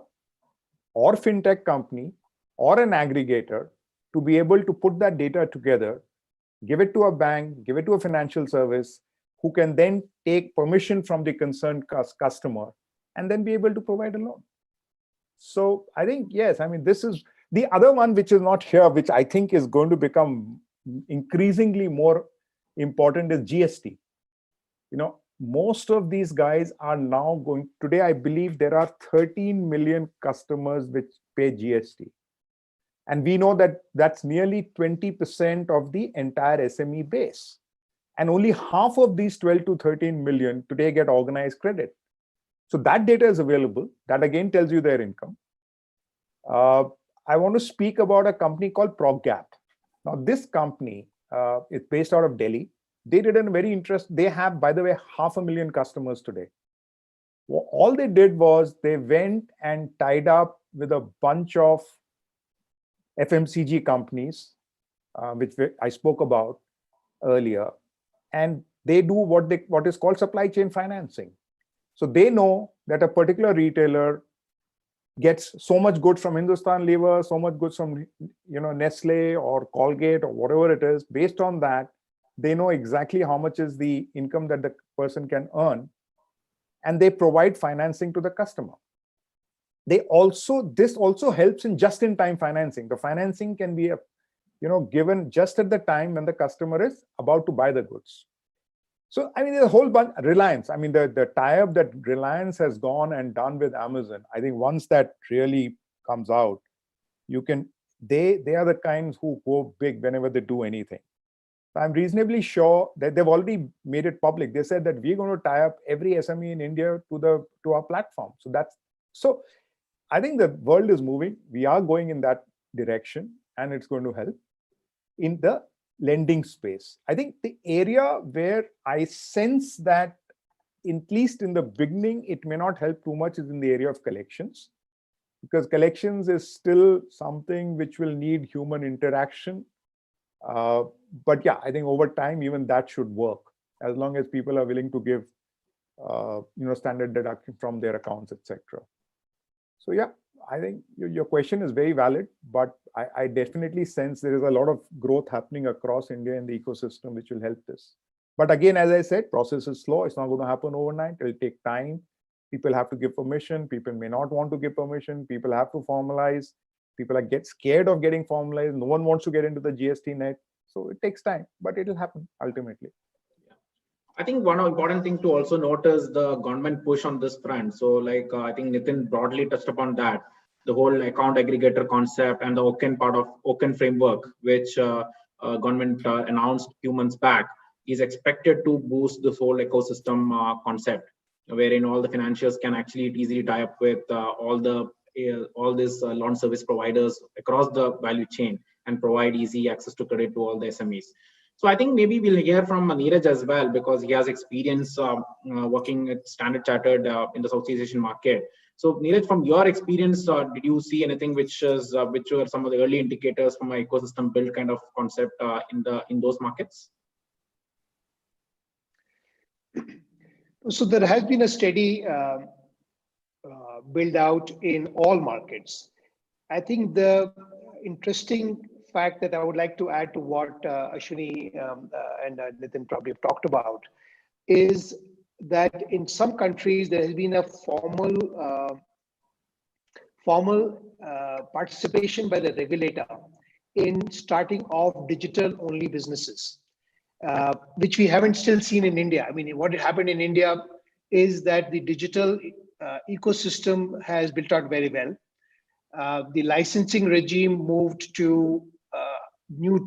or fintech company or an aggregator to be able to put that data together, give it to a bank, give it to a financial service, who can then take permission from the concerned customer and then be able to provide a loan. So I think, yes, I mean, this is the other one which is not here, which I think is going to become increasingly more important, is GST. Most of these guys are now today, I believe there are 13 million customers which pay GST. And we know that that's nearly 20% of the entire SME base. And only half of these 12 to 13 million today get organized credit. So that data is available. That again tells you their income. I want to speak about a company called ProgGap. Now, this company is based out of Delhi. They did a very interesting, they have, by the way, 500,000 customers today. Well, all they did was they went and tied up with a bunch of FMCG companies, which I spoke about earlier. And they do what is called supply chain financing. So they know that a particular retailer gets so much goods from Hindustan Lever, so much goods from Nestle or Colgate or whatever it is. Based on that, they know exactly how much is the income that the person can earn, and they provide financing to the customer. This also helps in just-in-time financing. The financing can be given just at the time when the customer is about to buy the goods. So, I mean, there's a whole bunch. Reliance, I mean, the tie-up that Reliance has gone and done with Amazon, I think once that really comes out, they are the kinds who go big whenever they do anything. I'm reasonably sure that they've already made it public. They said that we're going to tie up every SME in India to our platform. So I think the world is moving. We are going in that direction, and it's going to help in the lending space. I think the area where I sense that, at least in the beginning, it may not help too much is in the area of collections, because collections is still something which will need human interaction. But yeah, I think over time, even that should work, as long as people are willing to give, standard deduction from their accounts, etc. So yeah, I think your question is very valid, but I definitely sense there is a lot of growth happening across India in the ecosystem, which will help this. But again, as I said, process is slow. It's not going to happen overnight. It will take time. People have to give permission. People may not want to give permission. People have to formalize. People get scared of getting formalized. No one wants to get into the GST net. So it takes time, but it will happen ultimately. I think one important thing to also note is the government push on this front. So I think Nitin broadly touched upon that, the whole account aggregator concept and the OCEN part of OCEN framework, which government announced a few months back, is expected to boost this whole ecosystem concept. wherein all the financiers can actually easily tie up with all these loan service providers across the value chain and provide easy access to credit to all the SMEs. So I think maybe we'll hear from Neeraj as well, because he has experience working at Standard Chartered in the Southeast Asian market. So Neeraj, from your experience, did you see anything which were some of the early indicators from an ecosystem build kind of concept in those markets? So there has been a steady build out in all markets. I think the interesting fact that I would like to add to what Ashwini and Nitin probably have talked about is that in some countries there has been a formal participation by the regulator in starting off digital-only businesses, which we haven't still seen in India. I mean, what happened in India is that the digital ecosystem has built out very well. The licensing regime moved to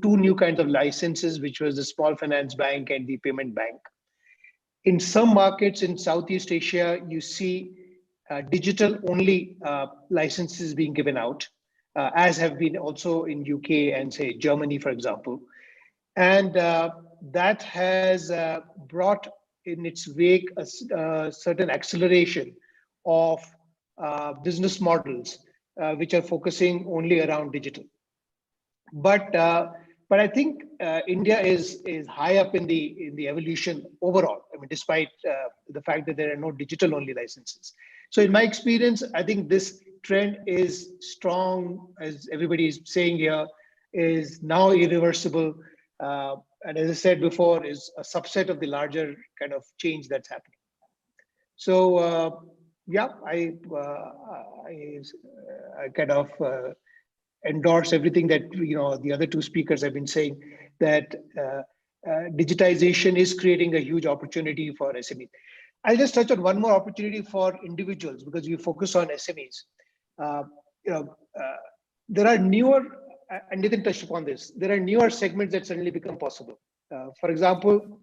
two new kinds of licenses, which was the small finance bank and the payment bank. In some markets in Southeast Asia, you see digital-only licenses being given out, as have been also in UK and say Germany, for example. And that has brought in its wake a certain acceleration of business models which are focusing only around digital. But I think India is high up in the evolution overall. I mean, despite the fact that there are no digital-only licenses. So in my experience, I think this trend is strong, as everybody is saying here, is now irreversible. And as I said before, is a subset of the larger kind of change that's happening. So yeah, I kind of endorse everything that the other two speakers have been saying, that digitization is creating a huge opportunity for SMEs. I'll just touch on one more opportunity for individuals, because we focus on SMEs. There are newer, and Nitin touched upon this, there are newer segments that suddenly become possible. For example,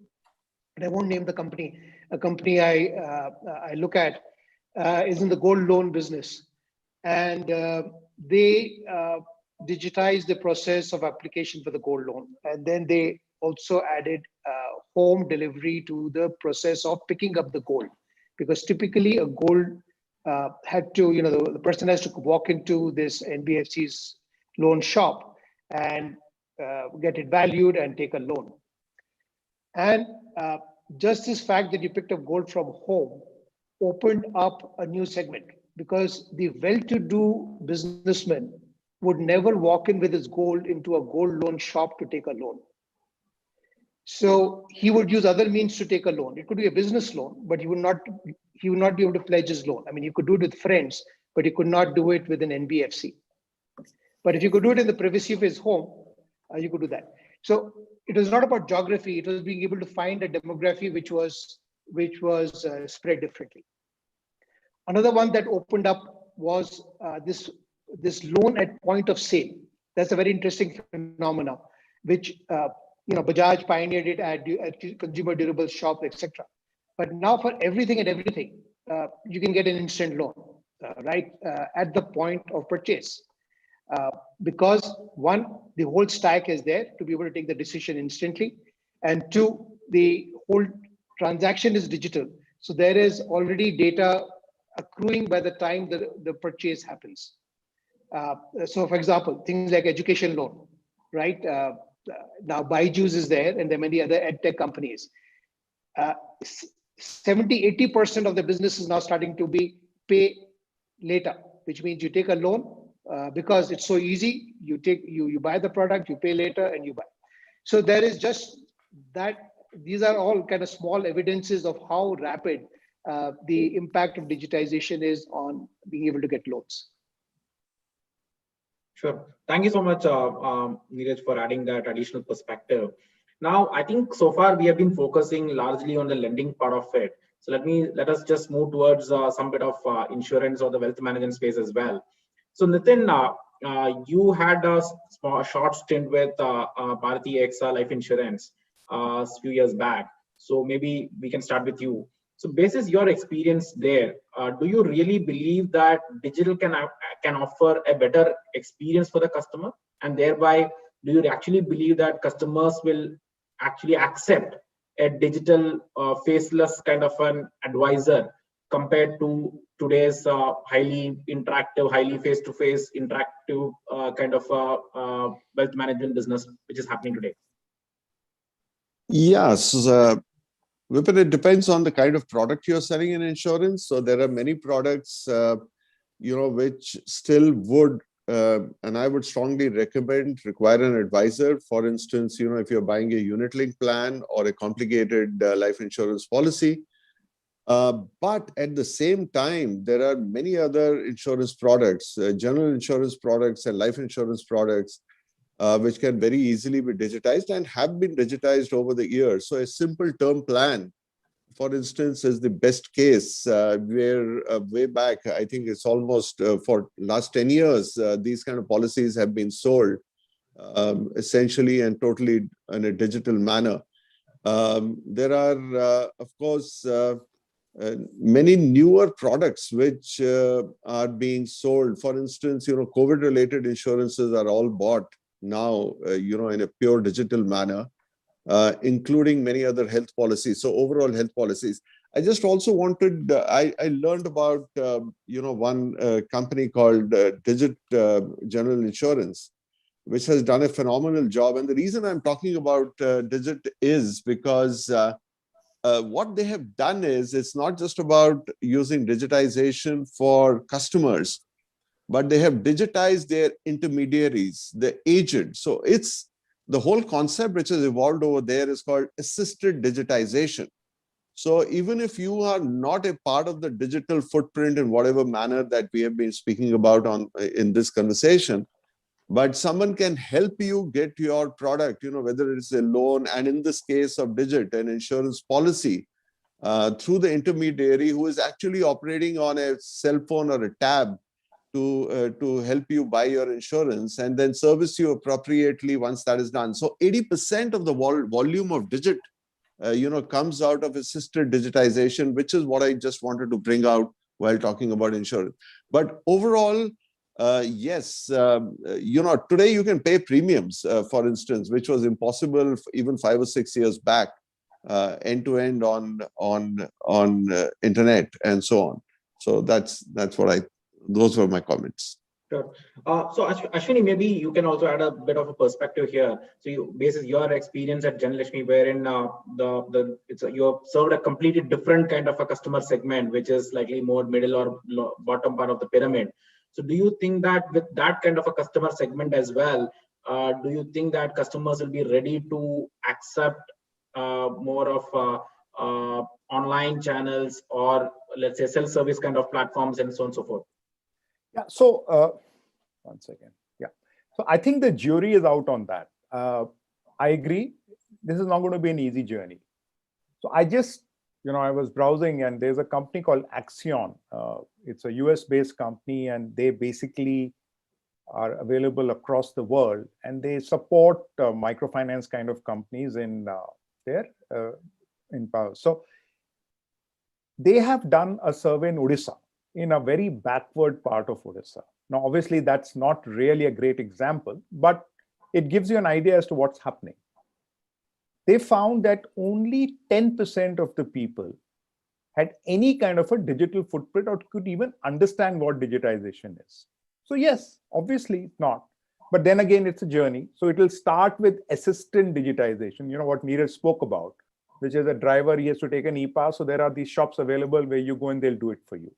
and I won't name the company, a company I look at is in the gold loan business. And they digitized the process of application for the gold loan. And then they also added home delivery to the process of picking up the gold. Because typically a gold had to, the person has to walk into this NBFC's loan shop and get it valued and take a loan. And just this fact that you picked up gold from home opened up a new segment, because the well-to-do businessman would never walk in with his gold into a gold loan shop to take a loan. So he would use other means to take a loan. It could be a business loan, but he would not be able to pledge his loan. I mean, you could do it with friends, but you could not do it with an NBFC. But if you could do it in the privacy of his home, you could do that. So it was not about geography. It was being able to find a demography which was spread differently. Another one that opened up was this loan at point of sale. That's a very interesting phenomenon, which Bajaj pioneered it at consumer durable shop, etc. But now for everything and everything, you can get an instant loan, right, at the point of purchase. Because one, the whole stack is there to be able to take the decision instantly, and two, the whole transaction is digital. So there is already data accruing by the time the purchase happens. So for example, things like education loan, right? Now Byju's is there, and there are many other edtech companies. 70-80% of the business is now starting to be pay later, which means you take a loan because it's so easy. You buy the product, you pay later, and you buy. So there is just that. These are all kind of small evidences of how rapid the impact of digitization is on being able to get loans. Sure. Thank you so much, Neeraj, for adding that additional perspective. Now, I think so far we have been focusing largely on the lending part of it. So let us just move towards some bit of insurance or the wealth management space as well. So Nitin, you had a short stint with Bharti AXA Life Insurance a few years back. So maybe we can start with you. So basis your experience there, do you really believe that digital can offer a better experience for the customer? And thereby, do you actually believe that customers will actually accept a digital faceless kind of an advisor compared to today's highly interactive, highly face-to-face interactive kind of wealth management business, which is happening today? Yes, Vipin, it depends on the kind of product you're selling in insurance. So there are many products, which still would, and I would strongly recommend, require an advisor. For instance, if you're buying a unit-linked plan or a complicated life insurance policy. But at the same time, there are many other insurance products, general insurance products and life insurance products, which can very easily be digitized and have been digitized over the years. So a simple term plan, for instance, is the best case, where way back, I think it's almost for last 10 years, these kind of policies have been sold essentially and totally in a digital manner. There are, of course, many newer products which are being sold. For instance, COVID-related insurances are all bought now, in a pure digital manner, including many other health policies. So overall health policies. I just also wanted, I learned about, one company called Digit General Insurance, which has done a phenomenal job. And the reason I'm talking about Digit is because what they have done is, it's not just about using digitization for customers, but they have digitized their intermediaries, the agent. So it's the whole concept which has evolved over there is called assisted digitization. So even if you are not a part of the digital footprint in whatever manner that we have been speaking about in this conversation, but someone can help you get your product, whether it's a loan, and in this case of Digit, an insurance policy, through the intermediary who is actually operating on a cell phone or a tab to help you buy your insurance and then service you appropriately once that is done. So 80% of the volume of Digit, comes out of assisted digitization, which is what I just wanted to bring out while talking about insurance. But overall, yes, today you can pay premiums, for instance, which was impossible even 5 or 6 years back, end to end on internet and so on. So that's what those were my comments. Sure. So Ashwini, maybe you can also add a bit of a perspective here. So you, basis your experience at Janalakshmi, wherein you have served a completely different kind of a customer segment, which is slightly more middle or bottom part of the pyramid. So do you think that with that kind of a customer segment as well, do you think that customers will be ready to accept more of online channels, or let's say self-service kind of platforms and so on and so forth? Yeah, so one second. Yeah, so I think the jury is out on that. I agree. This is not going to be an easy journey. So I just, I was browsing, and there's a company called Axion. It's a US-based company, and they basically are available across the world, and they support microfinance kind of companies in power. So they have done a survey in Odisha, in a very backward part of Odisha. Now, obviously, that's not really a great example, but it gives you an idea as to what's happening. They found that only 10% of the people had any kind of a digital footprint or could even understand what digitization is. So yes, obviously not. But then again, it's a journey. So it will start with assistant digitization, what Neeraj spoke about, which is a driver, he has to take an e-pass. So there are these shops available where you go and they'll do it for you.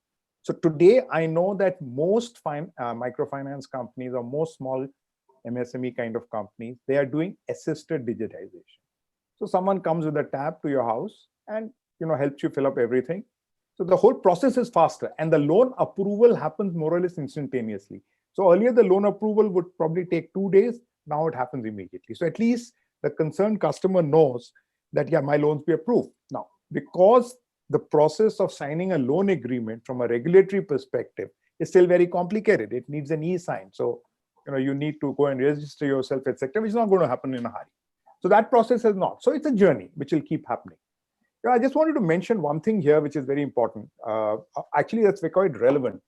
So today, I know that most microfinance companies or most small MSME kind of companies, they are doing assisted digitization. So someone comes with a tab to your house and helps you fill up everything. So the whole process is faster, and the loan approval happens more or less instantaneously. So earlier, the loan approval would probably take 2 days. Now it happens immediately. So at least the concerned customer knows that, yeah, my loans be approved. Now, because the process of signing a loan agreement from a regulatory perspective is still very complicated. It needs an e-sign. So, you need to go and register yourself, etc., which is not going to happen in a hurry. So that process is not. So it's a journey which will keep happening. I just wanted to mention one thing here, which is very important. Actually, that's quite relevant.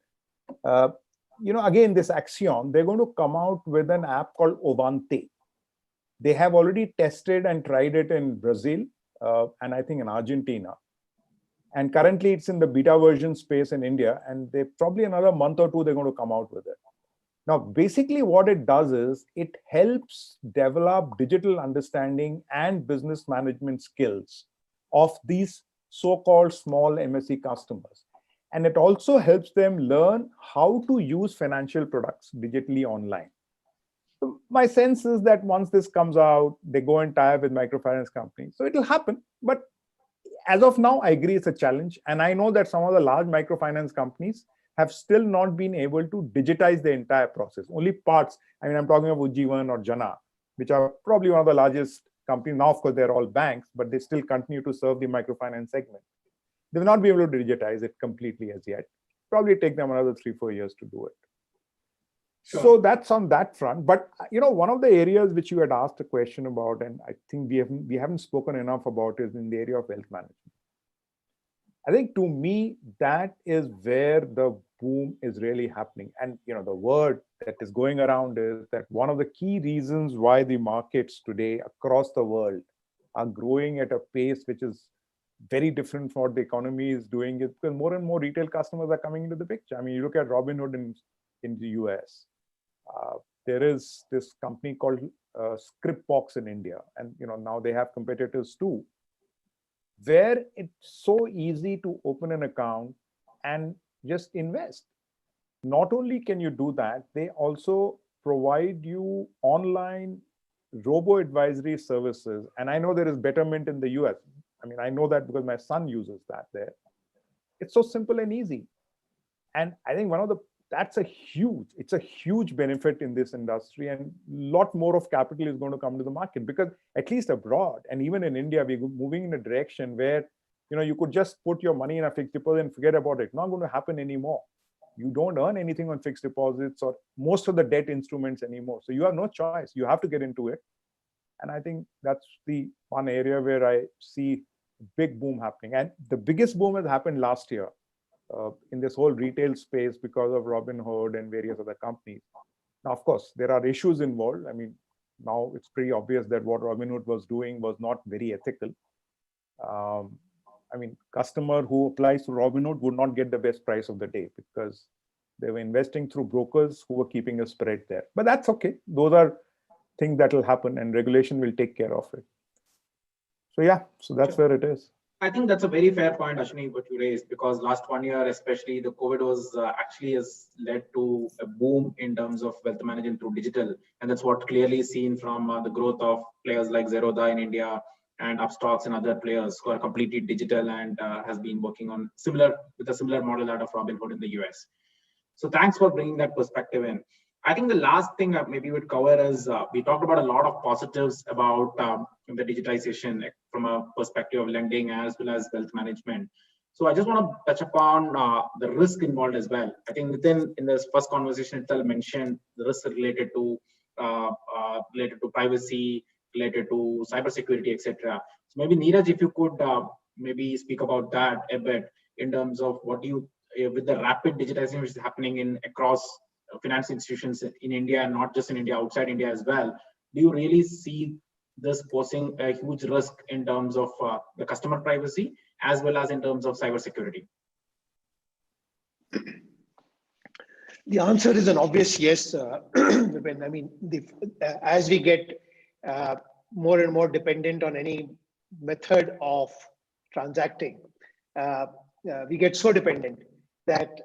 Again, this Axiom, they're going to come out with an app called Ovante. They have already tested and tried it in Brazil and I think in Argentina. And currently it's in the beta version space in India, and they probably another month or two, they're going to come out with it. Now, basically what it does is it helps develop digital understanding and business management skills of these so-called small MSE customers. And it also helps them learn how to use financial products digitally online. So my sense is that once this comes out, they go and tie up with microfinance companies. So it'll happen. But as of now, I agree it's a challenge. And I know that some of the large microfinance companies have still not been able to digitize the entire process. Only parts. I mean, I'm talking of Ujjivan or Jana, which are probably one of the largest companies. Now, of course, they're all banks, but they still continue to serve the microfinance segment. They will not be able to digitize it completely as yet. Probably take them another 3-4 years to do it. Sure. So that's on that front. But one of the areas which you had asked a question about, and I think we haven't spoken enough about, is in the area of wealth management. I think to me, that is where the boom is really happening. And the word that is going around is that one of the key reasons why the markets today across the world are growing at a pace which is very different from what the economy is doing is because more and more retail customers are coming into the picture. I mean, you look at Robinhood in the US. There is this company called Scriptbox in India, and now they have competitors too, where it's so easy to open an account and just invest. Not only can you do that, they also provide you online robo-advisory services. And I know there is Betterment in the US. I mean, I know that because my son uses that there. It's so simple and easy. And I think it's a huge benefit in this industry, and a lot more of capital is going to come to the market, because at least abroad and even in India, we're moving in a direction where, you could just put your money in a fixed deposit and forget about it. Not going to happen anymore. You don't earn anything on fixed deposits or most of the debt instruments anymore. So you have no choice. You have to get into it. And I think that's the one area where I see a big boom happening. And the biggest boom has happened last year. In this whole retail space because of Robinhood and various other companies. Now, of course, there are issues involved. I mean, now it's pretty obvious that what Robinhood was doing was not very ethical. I mean, customer who applies to Robinhood would not get the best price of the day because they were investing through brokers who were keeping a spread there. But that's okay. Those are things that will happen, and regulation will take care of it. So yeah, so that's where it is. I think that's a very fair point, Ashwini, what you raised, because last 1 year, especially the COVID was actually has led to a boom in terms of wealth management through digital. And that's what clearly seen from the growth of players like Zerodha in India and Upstocks and other players who are completely digital and has been working on with a similar model out of Robinhood in the US. So thanks for bringing that perspective in. I think the last thing that maybe we'd cover is we talked about a lot of positives about the digitization from a perspective of lending as well as wealth management. So I just want to touch upon the risk involved as well. I think Nitin in this first conversation itself mentioned the risks related to privacy, related to cybersecurity, etc. So maybe Neeraj, if you could maybe speak about that a bit in terms of what you with the rapid digitization which is happening across finance institutions in India, and not just in India, outside India as well. Do you really see this posing a huge risk in terms of the customer privacy as well as in terms of cybersecurity? The answer is an obvious yes, Vipin. I mean, as we get more and more dependent on any method of transacting, we get so dependent that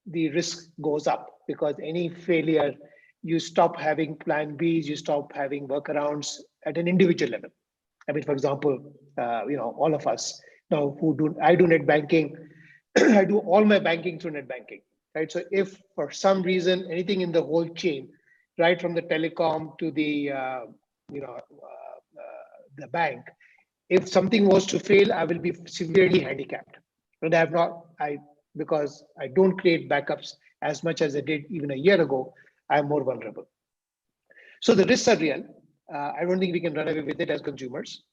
the risk goes up, because any failure, you stop having plan Bs, you stop having workarounds at an individual level. I mean, for example, all of us now I do net banking, I do all my banking through net banking, right? So if for some reason, anything in the whole chain, right from the telecom to the bank, if something was to fail, I will be severely handicapped. And because I don't create backups as much as I did even a year ago, I'm more vulnerable. So the risks are real. I don't think we can run away with it as consumers.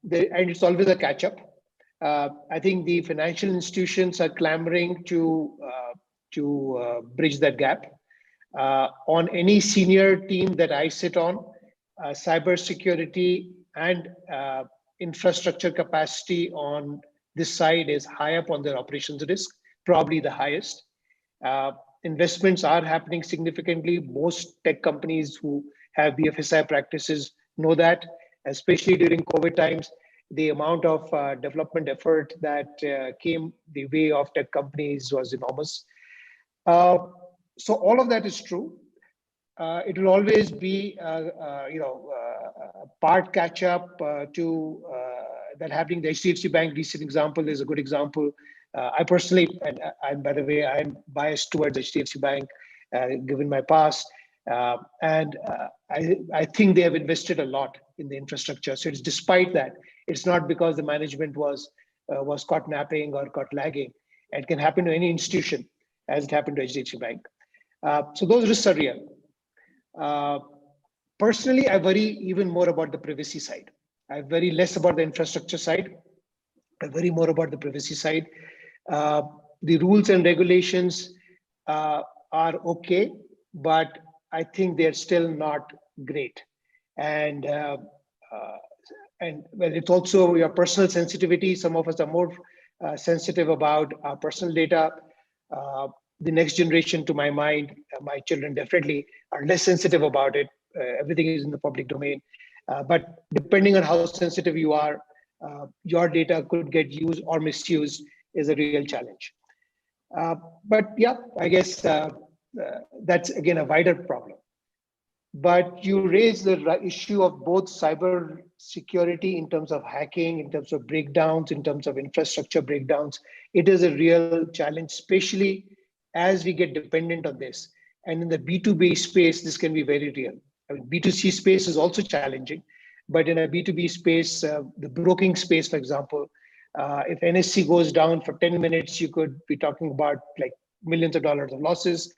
and it's always a catch up. I think the financial institutions are clamoring to bridge that gap. On any senior team that I sit on, cybersecurity and infrastructure capacity on this side is high up on their operations risk, probably the highest. Investments are happening significantly. Most tech companies who have BFSI practices know that, especially during COVID times, the amount of development effort that came the way of tech companies was enormous. So all of that is true. It will always be, part catch up to that happening. The HDFC Bank recent example is a good example. I personally, and by the way, I'm biased towards HDFC Bank, given my past, and I think they have invested a lot in the infrastructure. So it's despite that, it's not because the management was caught napping or caught lagging. It can happen to any institution, as it happened to HDFC Bank. So those risks are real. Personally, I worry even more about the privacy side. I worry less about the infrastructure side. I worry more about the privacy side. The rules and regulations are okay, but I think they're still not great. And well, it's also your personal sensitivity. Some of us are more sensitive about our personal data. The next generation, to my mind, my children definitely are less sensitive about it. Everything is in the public domain. But depending on how sensitive you are, your data could get used or misused is a real challenge. But yeah, I guess that's again a wider problem. But you raise the issue of both cyber security in terms of hacking, in terms of breakdowns, in terms of infrastructure breakdowns. It is a real challenge, especially as we get dependent on this. And in the B2B space, this can be very real. I mean, B2C space is also challenging, but in a B2B space, the broking space, for example, if NSC goes down for 10 minutes, you could be talking about like millions of dollars of losses.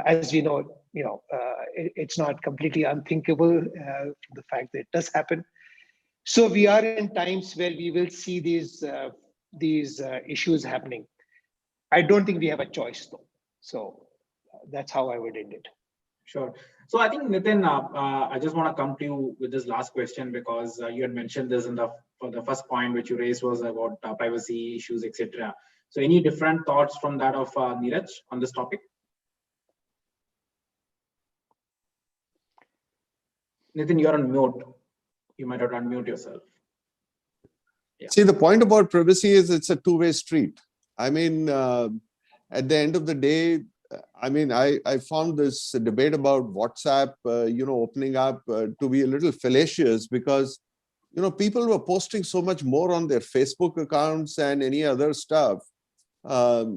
As we know, it's not completely unthinkable, the fact that it does happen. So we are in times where we will see these issues happening. I don't think we have a choice though. So that's how I would end it. Sure. So I think, Nitin, I just want to come to you with this last question, because you had mentioned this for the first point which you raised was about privacy issues, etc. So any different thoughts from that of Neeraj on this topic? Nitin, you're on mute. You might have to unmute yourself. Yeah. See, the point about privacy is it's a two-way street. I mean, at the end of the day, I mean, I found this debate about WhatsApp, opening up to be a little fallacious, because, people were posting so much more on their Facebook accounts and any other stuff. But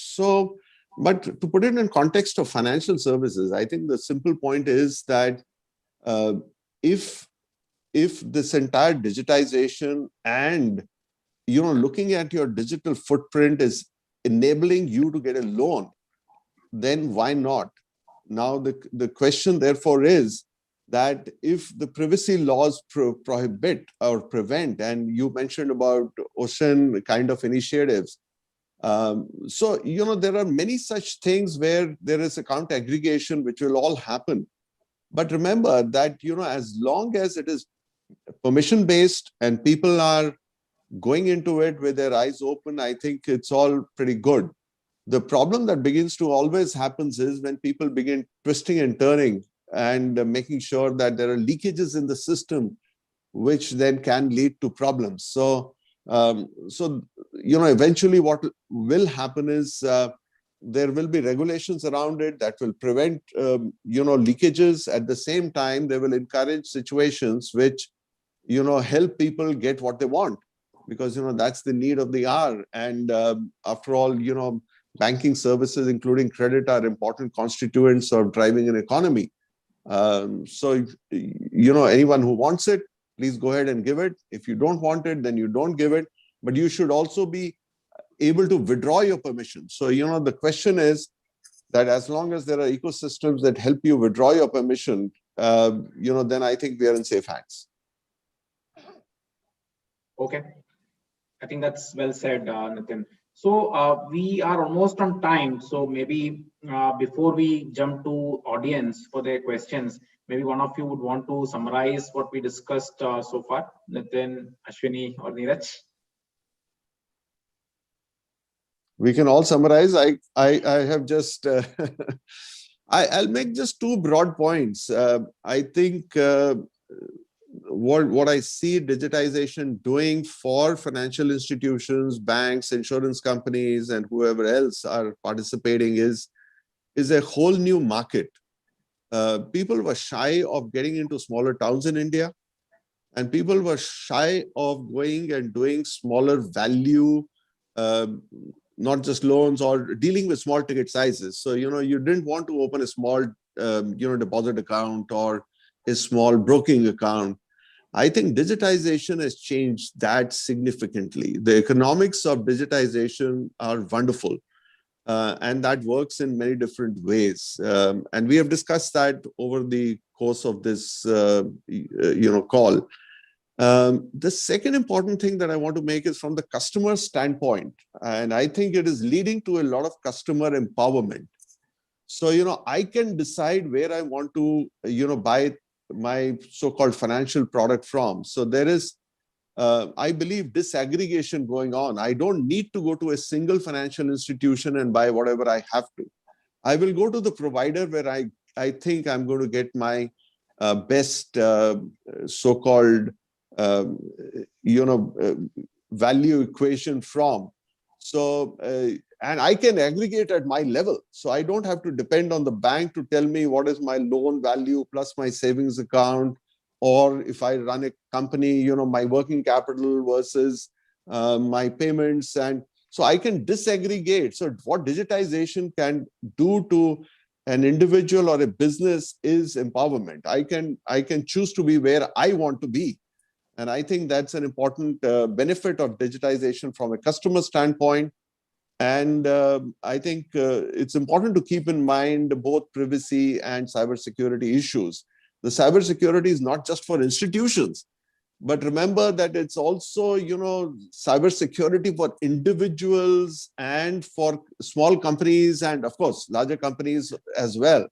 to put it in context of financial services, I think the simple point is that if this entire digitization and, looking at your digital footprint is enabling you to get a loan, then why not? Now, the question therefore is that if the privacy laws prohibit or prevent, and you mentioned about OSHA kind of initiatives. So, there are many such things where there is account aggregation, which will all happen. But remember that, as long as it is permission-based and people are going into it with their eyes open, I think it's all pretty good. The problem that begins to always happens is when people begin twisting and turning and making sure that there are leakages in the system, which then can lead to problems. So, eventually what will happen is there will be regulations around it that will prevent, leakages. At the same time, they will encourage situations which, help people get what they want, because, that's the need of the hour. And after all, banking services, including credit, are important constituents of driving an economy. So, anyone who wants it, please go ahead and give it. If you don't want it, then you don't give it. But you should also be able to withdraw your permission. So, the question is that as long as there are ecosystems that help you withdraw your permission, then I think we are in safe hands. Okay. I think that's well said, Nitin. So we are almost on time. So maybe before we jump to audience for their questions, maybe one of you would want to summarize what we discussed so far. Nitin, Ashwini, or Neeraj? We can all summarize. I have just I'll make just two broad points. I think what I see digitization doing for financial institutions, banks, insurance companies, and whoever else are participating is a whole new market. People were shy of getting into smaller towns in India, and people were shy of going and doing smaller value, not just loans or dealing with small ticket sizes. So, you didn't want to open a small, deposit account or a small broking account. I think digitization has changed that significantly. The economics of digitization are wonderful. And that works in many different ways. And we have discussed that over the course of this, call. The second important thing that I want to make is from the customer standpoint. And I think it is leading to a lot of customer empowerment. So, I can decide where I want to, buy my so-called financial product from. So there is, I believe, disaggregation going on. I don't need to go to a single financial institution and buy whatever I have to. I will go to the provider where I think I'm going to get my best so-called value equation from. So, and I can aggregate at my level. So I don't have to depend on the bank to tell me what is my loan value plus my savings account, or if I run a company, my working capital versus my payments. And so I can disaggregate. So what digitization can do to an individual or a business is empowerment. I can choose to be where I want to be. And I think that's an important benefit of digitization from a customer standpoint. And I think it's important to keep in mind both privacy and cybersecurity issues. The cybersecurity is not just for institutions, but remember that it's also, cybersecurity for individuals and for small companies and, of course, larger companies as well.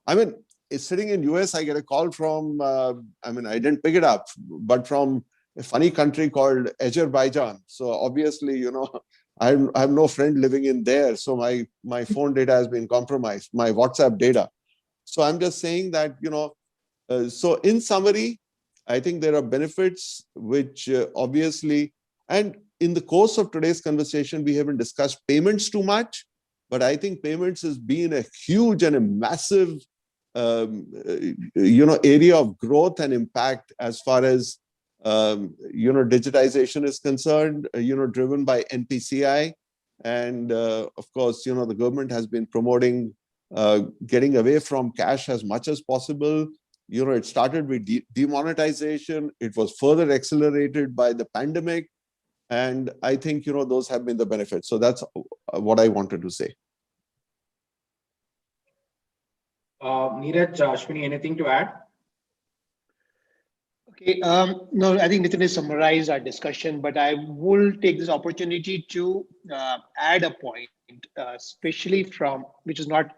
I mean, sitting in US, I get a call from, I didn't pick it up, but from a funny country called Azerbaijan. So obviously, I have no friend living in there. So my phone data has been compromised, my WhatsApp data. So I'm just saying that, so in summary, I think there are benefits which obviously, and in the course of today's conversation, we haven't discussed payments too much, but I think payments has been a huge and a massive, area of growth and impact as far as, digitization is concerned, driven by NPCI. And of course, the government has been promoting getting away from cash as much as possible. It started with demonetization. It was further accelerated by the pandemic. And I think, those have been the benefits. So that's what I wanted to say. Neeraj, Ashwini, anything to add? Okay, no, I think Nitin has summarized our discussion, but I will take this opportunity to add a point, especially from, which is not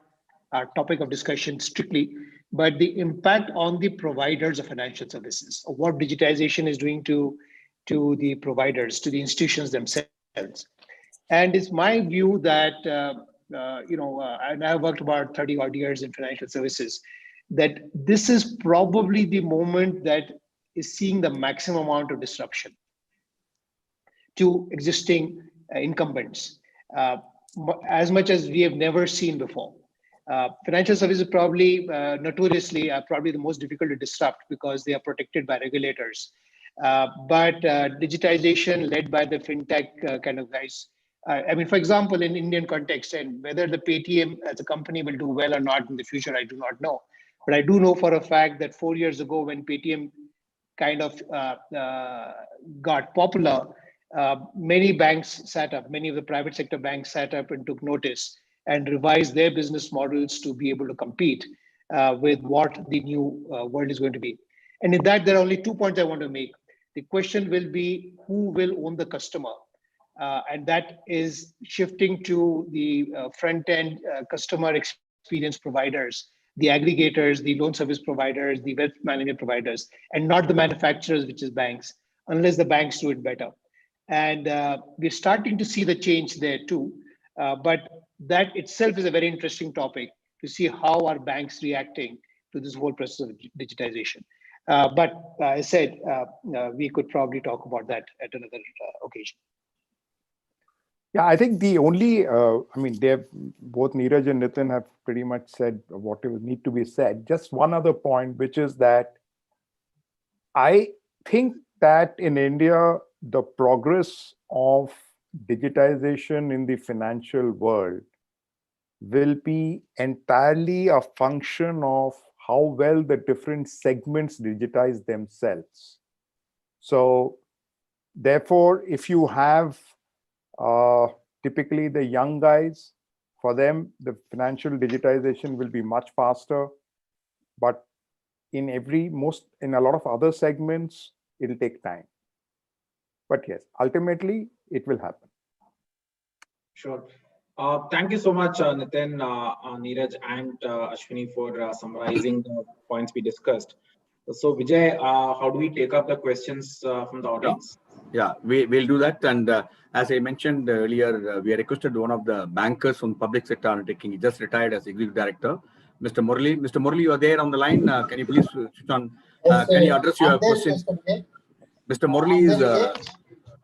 our topic of discussion strictly, but the impact on the providers of financial services, of what digitization is doing to the providers, to the institutions themselves. And it's my view that, and I've worked about 30 odd years in financial services, that this is probably the moment that is seeing the maximum amount of disruption to existing incumbents, as much as we have never seen before. Financial services probably notoriously are probably the most difficult to disrupt because they are protected by regulators. But digitization led by the fintech kind of guys. For example, in Indian context, and whether the Paytm as a company will do well or not in the future, I do not know. But I do know for a fact that 4 years ago, when Paytm kind of got popular, many banks sat up, many of the private sector banks sat up and took notice and revised their business models to be able to compete with what the new world is going to be. And in that, there are only 2 points I want to make. The question will be who will own the customer, and that is shifting to the front-end customer experience providers, the aggregators, the loan service providers, the wealth management providers, and not the manufacturers, which is banks, unless the banks do it better. And we're starting to see the change there too. But that itself is a very interesting topic to see how are banks reacting to this whole process of digitization. But I said, we could probably talk about that at another occasion. Yeah, I think the only, both Neeraj and Nitin have pretty much said what will need to be said. Just one other point, which is that I think that in India, the progress of digitization in the financial world will be entirely a function of how well the different segments digitize themselves. So therefore, if you have typically the young guys, for them, the financial digitization will be much faster. But in a lot of other segments, it'll take time. But yes, ultimately, it will happen. Sure. Thank you so much, Nitin, Neeraj, and Ashwini for summarizing the points we discussed. So, Vijay, how do we take up the questions from the audience? Yeah, we'll do that. And as I mentioned earlier, we requested one of the bankers from public sector undertaking. He just retired as executive director, Mr. Murali. Mr. Murali, you are there on the line. Can you please switch on? Can you address your question? Mr. Murali is,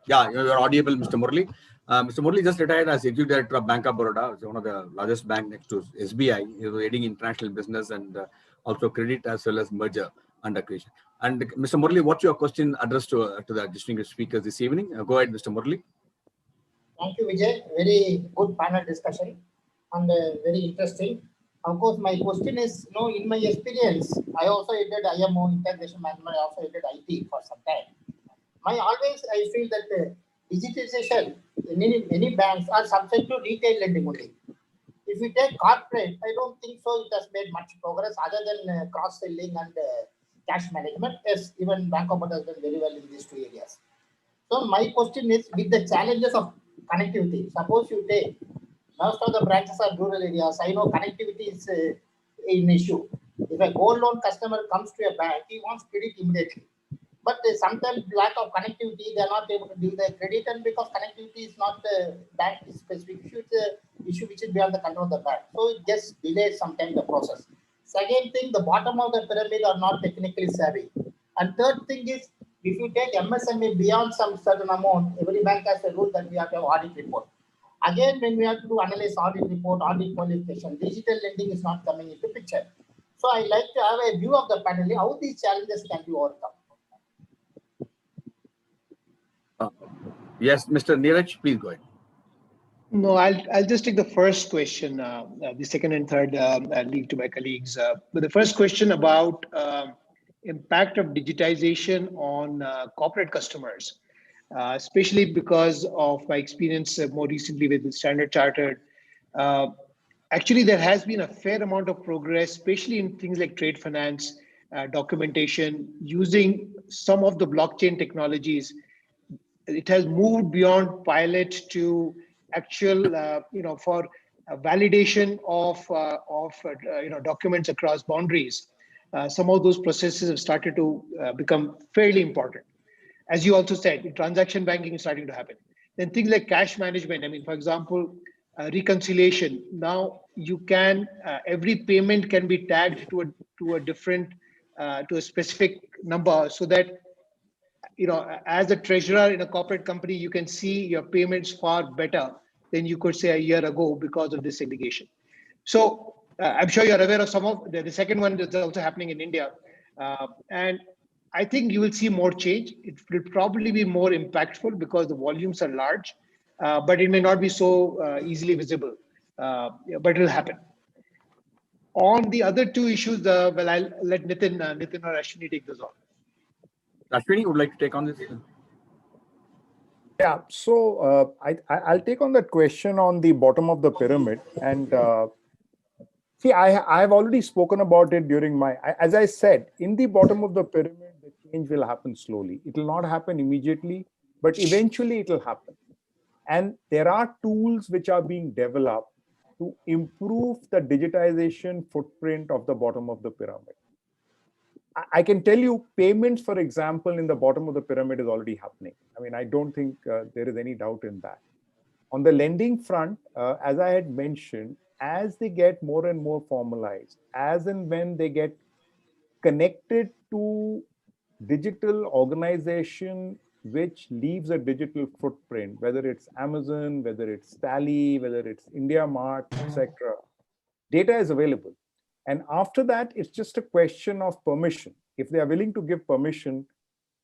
yeah, you're audible, Mr. Murali. Mr. Murali just retired as executive director of Bank of Baroda. It's one of the largest bank next to SBI. He was heading international business and also credit as well as merger and acquisition. And Mr. Murali, what's your question addressed to the distinguished speakers this evening? Go ahead, Mr. Murali. Thank you, Vijay. Very good panel discussion and very interesting. Of course, my question is, in my experience, I also did IMO, integration management, I also did IT for some time. I feel that digitization in many banks are subject to retail lending only. If we take corporate, I don't think so it has made much progress other than cross-selling and cash management. Yes, even Bank of Baroda has done very well in these two areas. So my question is, with the challenges of connectivity, suppose you take, most of the branches are rural areas, I know connectivity is an issue. If a gold loan customer comes to a bank, he wants credit immediately. But sometimes lack of connectivity, they are not able to give the credit, and because connectivity is not a bank specific issue, it's an issue which is beyond the control of the bank. So it just delays sometimes the process. Second thing, the bottom of the pyramid are not technically savvy. And third thing is, if you take MSME beyond some certain amount, every bank has a rule that we have to have audit report. Again, when we have to do analyze audit report, audit qualification, digital lending is not coming into picture. So I like to have a view of the panel, how these challenges can be overcome. Yes, Mr. Neeraj, please go ahead. No, I'll just take the first question. The second and third I'll leave to my colleagues. But the first question about impact of digitization on corporate customers, especially because of my experience more recently with the Standard Chartered. Actually, there has been a fair amount of progress, especially in things like trade finance, documentation, using some of the blockchain technologies. It has moved beyond pilot to actual, for validation of documents across boundaries. Some of those processes have started to become fairly important. As you also said, transaction banking is starting to happen. Then things like cash management. I mean, for example, reconciliation. Now you can every payment can be tagged to a different to a specific number, so that as a treasurer in a corporate company, you can see your payments far better than you could say a year ago because of this segregation. So I'm sure you're aware of some of the second one that's also happening in India. And I think you will see more change. It will probably be more impactful because the volumes are large, but it may not be so easily visible, but it will happen. On the other two issues, well, I'll let Nitin or Ashwini take those on. Ashwini, would like to take on this? Yeah, so I'll take on that question on the bottom of the pyramid. And See, I've already spoken about it during as I said, in the bottom of the pyramid, the change will happen slowly. It will not happen immediately, but eventually it will happen. And there are tools which are being developed to improve the digitization footprint of the bottom of the pyramid. I can tell you payments, for example, in the bottom of the pyramid is already happening. I mean, I don't think there is any doubt in that. On the lending front, as I had mentioned, as they get more and more formalized, as and when they get connected to digital organization which leaves a digital footprint, whether it's Amazon, whether it's Tally, whether it's IndiaMart, etc., data is available. And after that, it's just a question of permission. If they are willing to give permission,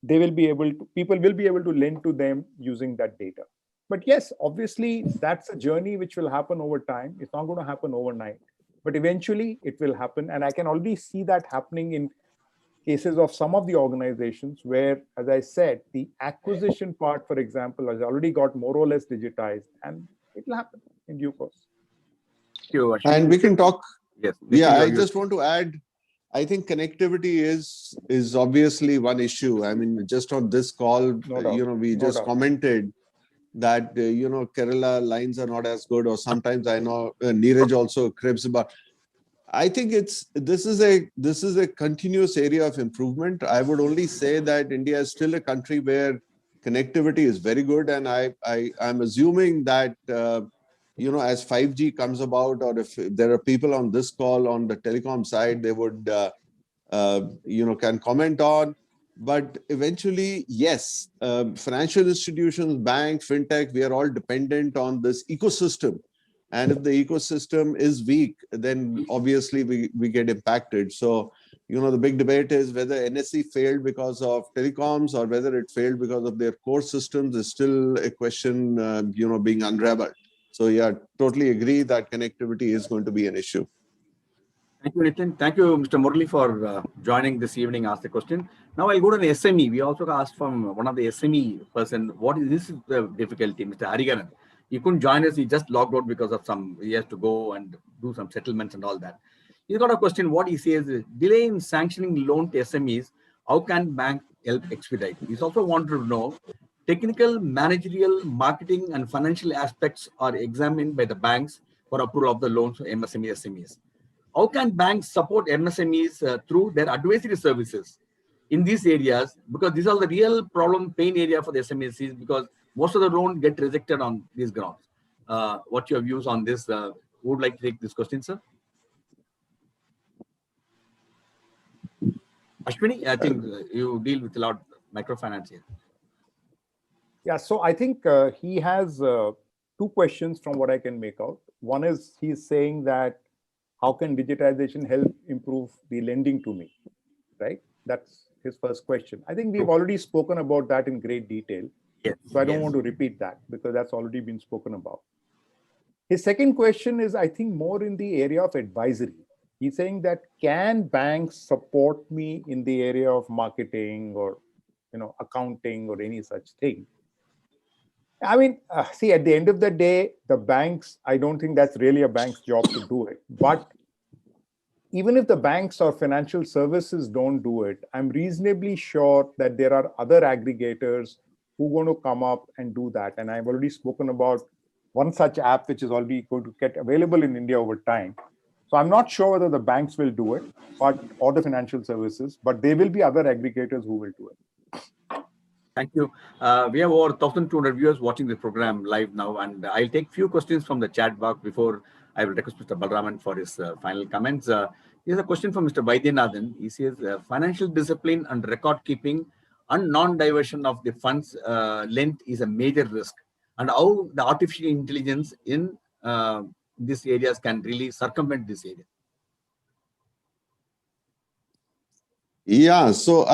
they will be able to, people will be able to lend to them using that data. But yes, obviously, that's a journey which will happen over time. It's not going to happen overnight, but eventually it will happen. And I can already see that happening in cases of some of the organizations where, as I said, the acquisition part, for example, has already got more or less digitized, and it will happen in due course. And we can talk. Yes. Yeah, I just want to add, I think connectivity is obviously one issue. I mean, just on this call, we just commented that, Kerala lines are not as good, or sometimes I know Neeraj also cribs about. I think this is a continuous area of improvement. I would only say that India is still a country where connectivity is very good, and I'm assuming that as 5G comes about, or if there are people on this call on the telecom side, they would can comment on. But eventually, yes, financial institutions, banks, fintech, we are all dependent on this ecosystem. And if the ecosystem is weak, then obviously we get impacted. So, the big debate is whether NSE failed because of telecoms or whether it failed because of their core systems is still a question, being unraveled. So, yeah, totally agree that connectivity is going to be an issue. Thank you, Nitin. Thank you, Mr. Murali, for joining this evening, ask the question. Now I'll go to the SME. We also asked from one of the SME person, what is this the difficulty, Mr. Harigaran? He couldn't join us. He just logged out because of he has to go and do some settlements and all that. He's got a question. What he says is, delay in sanctioning loan to SMEs, how can bank help expedite? He's also wanted to know, technical, managerial, marketing, and financial aspects are examined by the banks for approval of the loans for MSME, SMEs. How can banks support MSMEs through their advisory services in these areas? Because these are the real pain area for the SMEs, because most of the loans get rejected on these grounds. What's your views on this? Who would like to take this question, sir? Ashwini, I think you deal with a lot of microfinance here. Yeah, so I think he has two questions from what I can make out. One is he's saying that how can digitization help improve the lending to me, right? That's his first question. I think we've already spoken about that in great detail. Yes, so I don't want to repeat that because that's already been spoken about. His second question is, I think, more in the area of advisory. He's saying that can banks support me in the area of marketing or accounting or any such thing? I mean, see, at the end of the day, the banks, I don't think that's really a bank's job to do it. But even if the banks or financial services don't do it, I'm reasonably sure that there are other aggregators who are going to come up and do that. And I've already spoken about one such app, which is already going to get available in India over time. So I'm not sure whether the banks will do it, or the financial services, but there will be other aggregators who will do it. Thank you. We have over 1,200 viewers watching the program live now, and I'll take few questions from the chat box before I will request Mr. Balraman for his final comments. Here's a question from Mr. Vaidyanathan. He says, financial discipline and record keeping and non-diversion of the funds lent is a major risk, and how the artificial intelligence in these areas can really circumvent this area. Yeah, so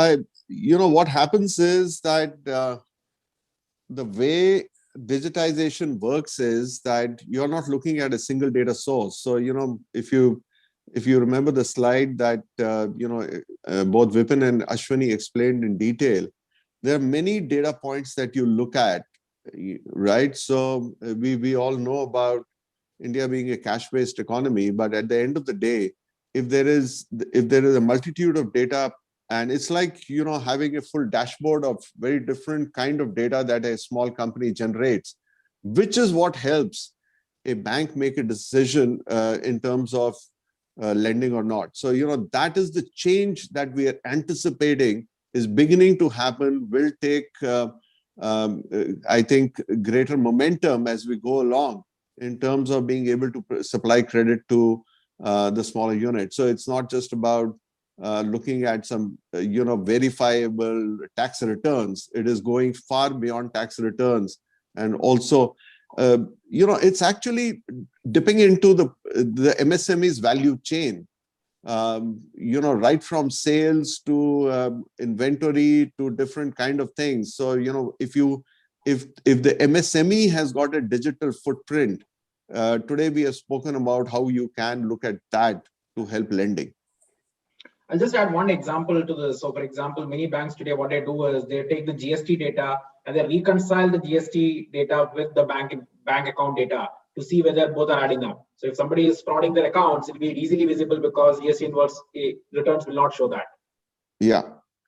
what happens is that the way digitization works is that you're not looking at a single data source. So, if you remember the slide that, both Vipin and Ashwini explained in detail, there are many data points that you look at, right? So we all know about India being a cash-based economy, but at the end of the day, if there is a multitude of data, and it's like, you know, having a full dashboard of very different kind of data that a small company generates, which is what helps a bank make a decision in terms of lending or not. So, you know, that is the change that we are anticipating is beginning to happen, will take, I think, greater momentum as we go along in terms of being able to supply credit to the smaller unit. So it's not just about looking at some, you know, verifiable tax returns. It is going far beyond tax returns. And also, you know, it's actually dipping into the MSME's value chain, you know, right from sales to inventory to different kind of things. So, you know, if the MSME has got a digital footprint, today we have spoken about how you can look at that to help lending. I'll just add one example to this. So, for example, many banks today, what they do is they take the GST data and they reconcile the GST data with the bank account data to see whether both are adding up. So, if somebody is frauding their accounts, it will be easily visible because GST inverse returns will not show that. Yeah,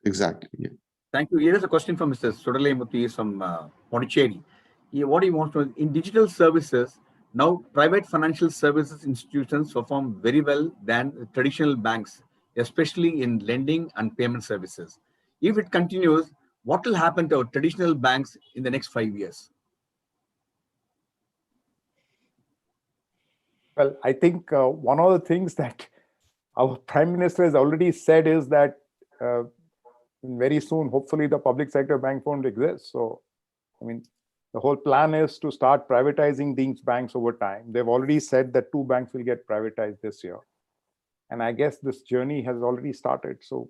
exactly. Yeah. Thank you. Here is a question from Mr. Sudalaimuthi from Pondicherry. What he wants to, in digital services, now private financial services institutions perform very well than traditional banks, especially in lending and payment services. If it continues, what will happen to our traditional banks in the next 5 years? Well, I think one of the things that our Prime Minister has already said is that very soon, hopefully, the public sector bank won't exist. So, I mean, the whole plan is to start privatizing these banks over time. They've already said that 2 banks will get privatized this year. And I guess this journey has already started. So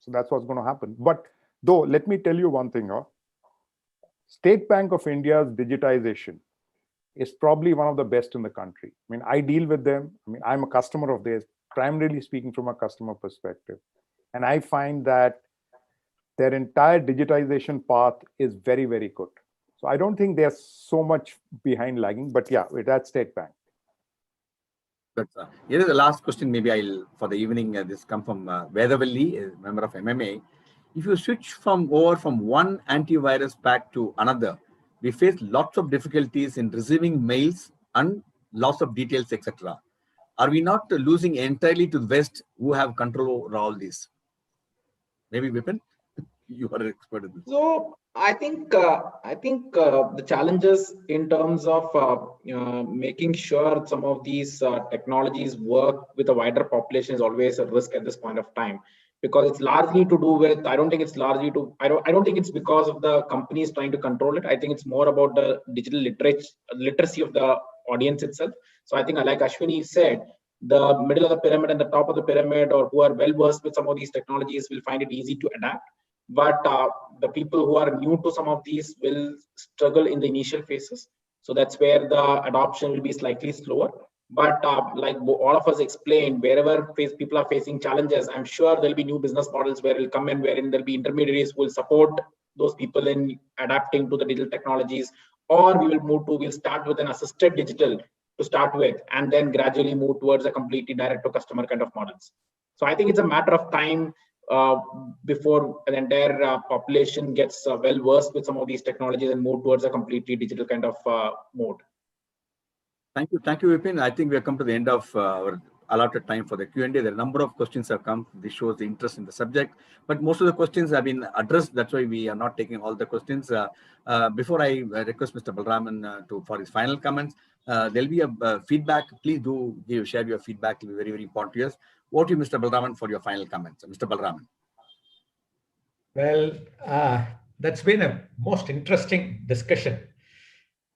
that's what's going to happen. But though, let me tell you one thing. State Bank of India's digitization is probably one of the best in the country. I mean, I deal with them. I mean, I'm a customer of theirs, primarily speaking from a customer perspective. And I find that their entire digitization path is very, very good. So I don't think they're so much behind lagging, but yeah, that's State Bank. But here is the last question, maybe I'll, for the evening, this come from Vedavalli, a member of MMA. If you switch over from one antivirus pack to another, we face lots of difficulties in receiving mails and loss of details, etc. Are we not losing entirely to the West, who have control over all this? Maybe Vipin, you are an expert in this. So I think the challenges in terms of making sure some of these technologies work with a wider population is always a risk at this point of time, because it's largely to do with, I don't think it's because of the companies trying to control it. I think it's more about the digital literacy of the audience itself. So I think, like Ashwini said, the middle of the pyramid and the top of the pyramid, or who are well versed with some of these technologies, will find it easy to adapt. But the people who are new to some of these will struggle in the initial phases. So that's where the adoption will be slightly slower. But like all of us explained, wherever people are facing challenges, I'm sure there'll be new business models where it'll come in, wherein there'll be intermediaries who will support those people in adapting to the digital technologies, or we'll start with an assisted digital to start with, and then gradually move towards a completely direct to customer kind of models. So I think it's a matter of time before an entire population gets well versed with some of these technologies and move towards a completely digital kind of mode. Thank you, Vipin. I think we have come to the end of our allotted time for the Q&A. There are a number of questions have come. This shows the interest in the subject, but most of the questions have been addressed. That's why we are not taking all the questions. Before I request Mr. Balraman for his final comments, there'll be a feedback. Please do share your feedback. It will be very, very important to us. Over to you, Mr. Balraman, for your final comments. Mr. Balraman. Well, that's been a most interesting discussion.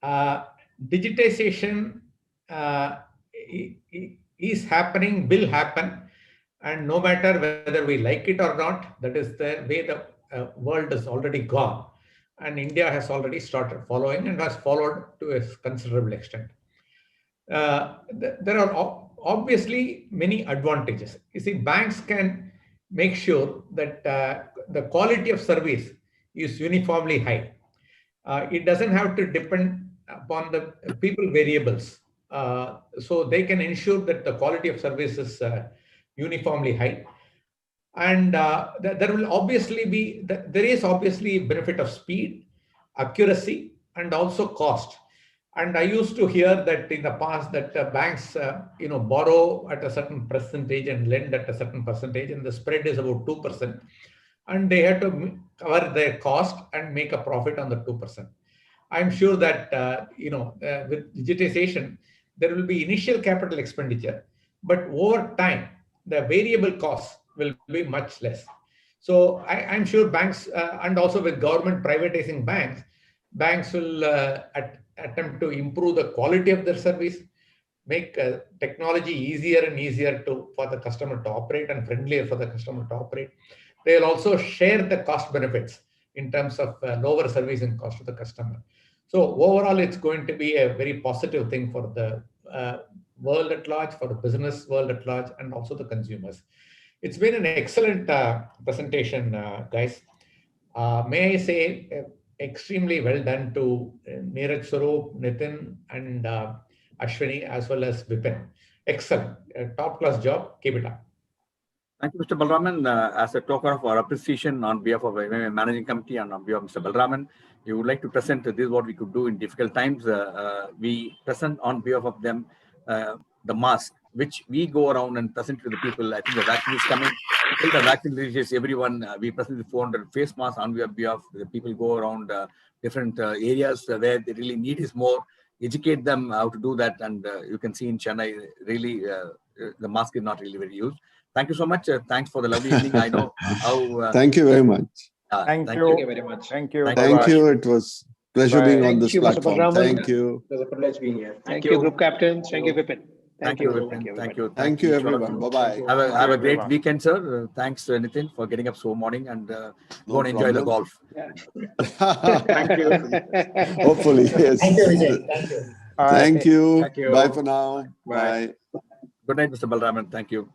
Digitization is happening, will happen, and no matter whether we like it or not, that is the way the world has already gone, and India has already started following and has followed to a considerable extent. There are obviously many advantages. You see, banks can make sure that the quality of service is uniformly high. It doesn't have to depend upon the people variables. so they can ensure that the quality of service is uniformly high. And there will obviously be, there is obviously benefit of speed, accuracy, and also cost. And I used to hear that in the past that banks, borrow at a certain percentage and lend at a certain percentage, and the spread is about 2%. And they have to cover their cost and make a profit on the 2%. I'm sure that, with digitization, there will be initial capital expenditure, but over time, the variable costs will be much less. So I'm sure banks, and also with government privatizing banks will attempt to improve the quality of their service, make technology easier and easier for the customer to operate and friendlier for the customer to operate. They'll also share the cost benefits in terms of lower servicing cost to the customer. So overall, it's going to be a very positive thing for the world at large, for the business world at large, and also the consumers. It's been an excellent presentation, guys. May I say extremely well done to Neeraj Swaroop, Nitin, and Ashwini, as well as Vipin. Excellent. Top class job. Keep it up. Thank you, Mr. Balraman. As a token of our appreciation on behalf of the Managing Committee and on behalf of Mr. Balraman, we would like to present this is what we could do in difficult times. We present on behalf of them the mask, which we go around and present to the people. I think the vaccine is coming. Till the vaccine reaches everyone, we present the 400 face masks on behalf of the people. Go around different areas where they really need is more. Educate them how to do that. And you can see in Chennai, really, the mask is not really very used. Thank you so much. Thanks for the lovely evening. I know how. Thank you very much. Thank Thank you you very much. Thank you. Thank you. It was pleasure being on this Thank you, Mr. platform. Balraman. Thank you. It was a privilege being here. Thank you, group captains. Thank you, Vipin. Thank you, Thank Vipin. you, Thank everybody. you. Thank you, everyone. Bye-bye. Have a great everyone. weekend, sir. Thanks, Nitin, for getting up so morning and go No and enjoy the problem. golf. Thank you. Hopefully, yes. Thank you, Vijay. Thank you. Thank you. Thank you. Bye for now. Bye. Bye. Good night, Mr. Balraman. Thank you.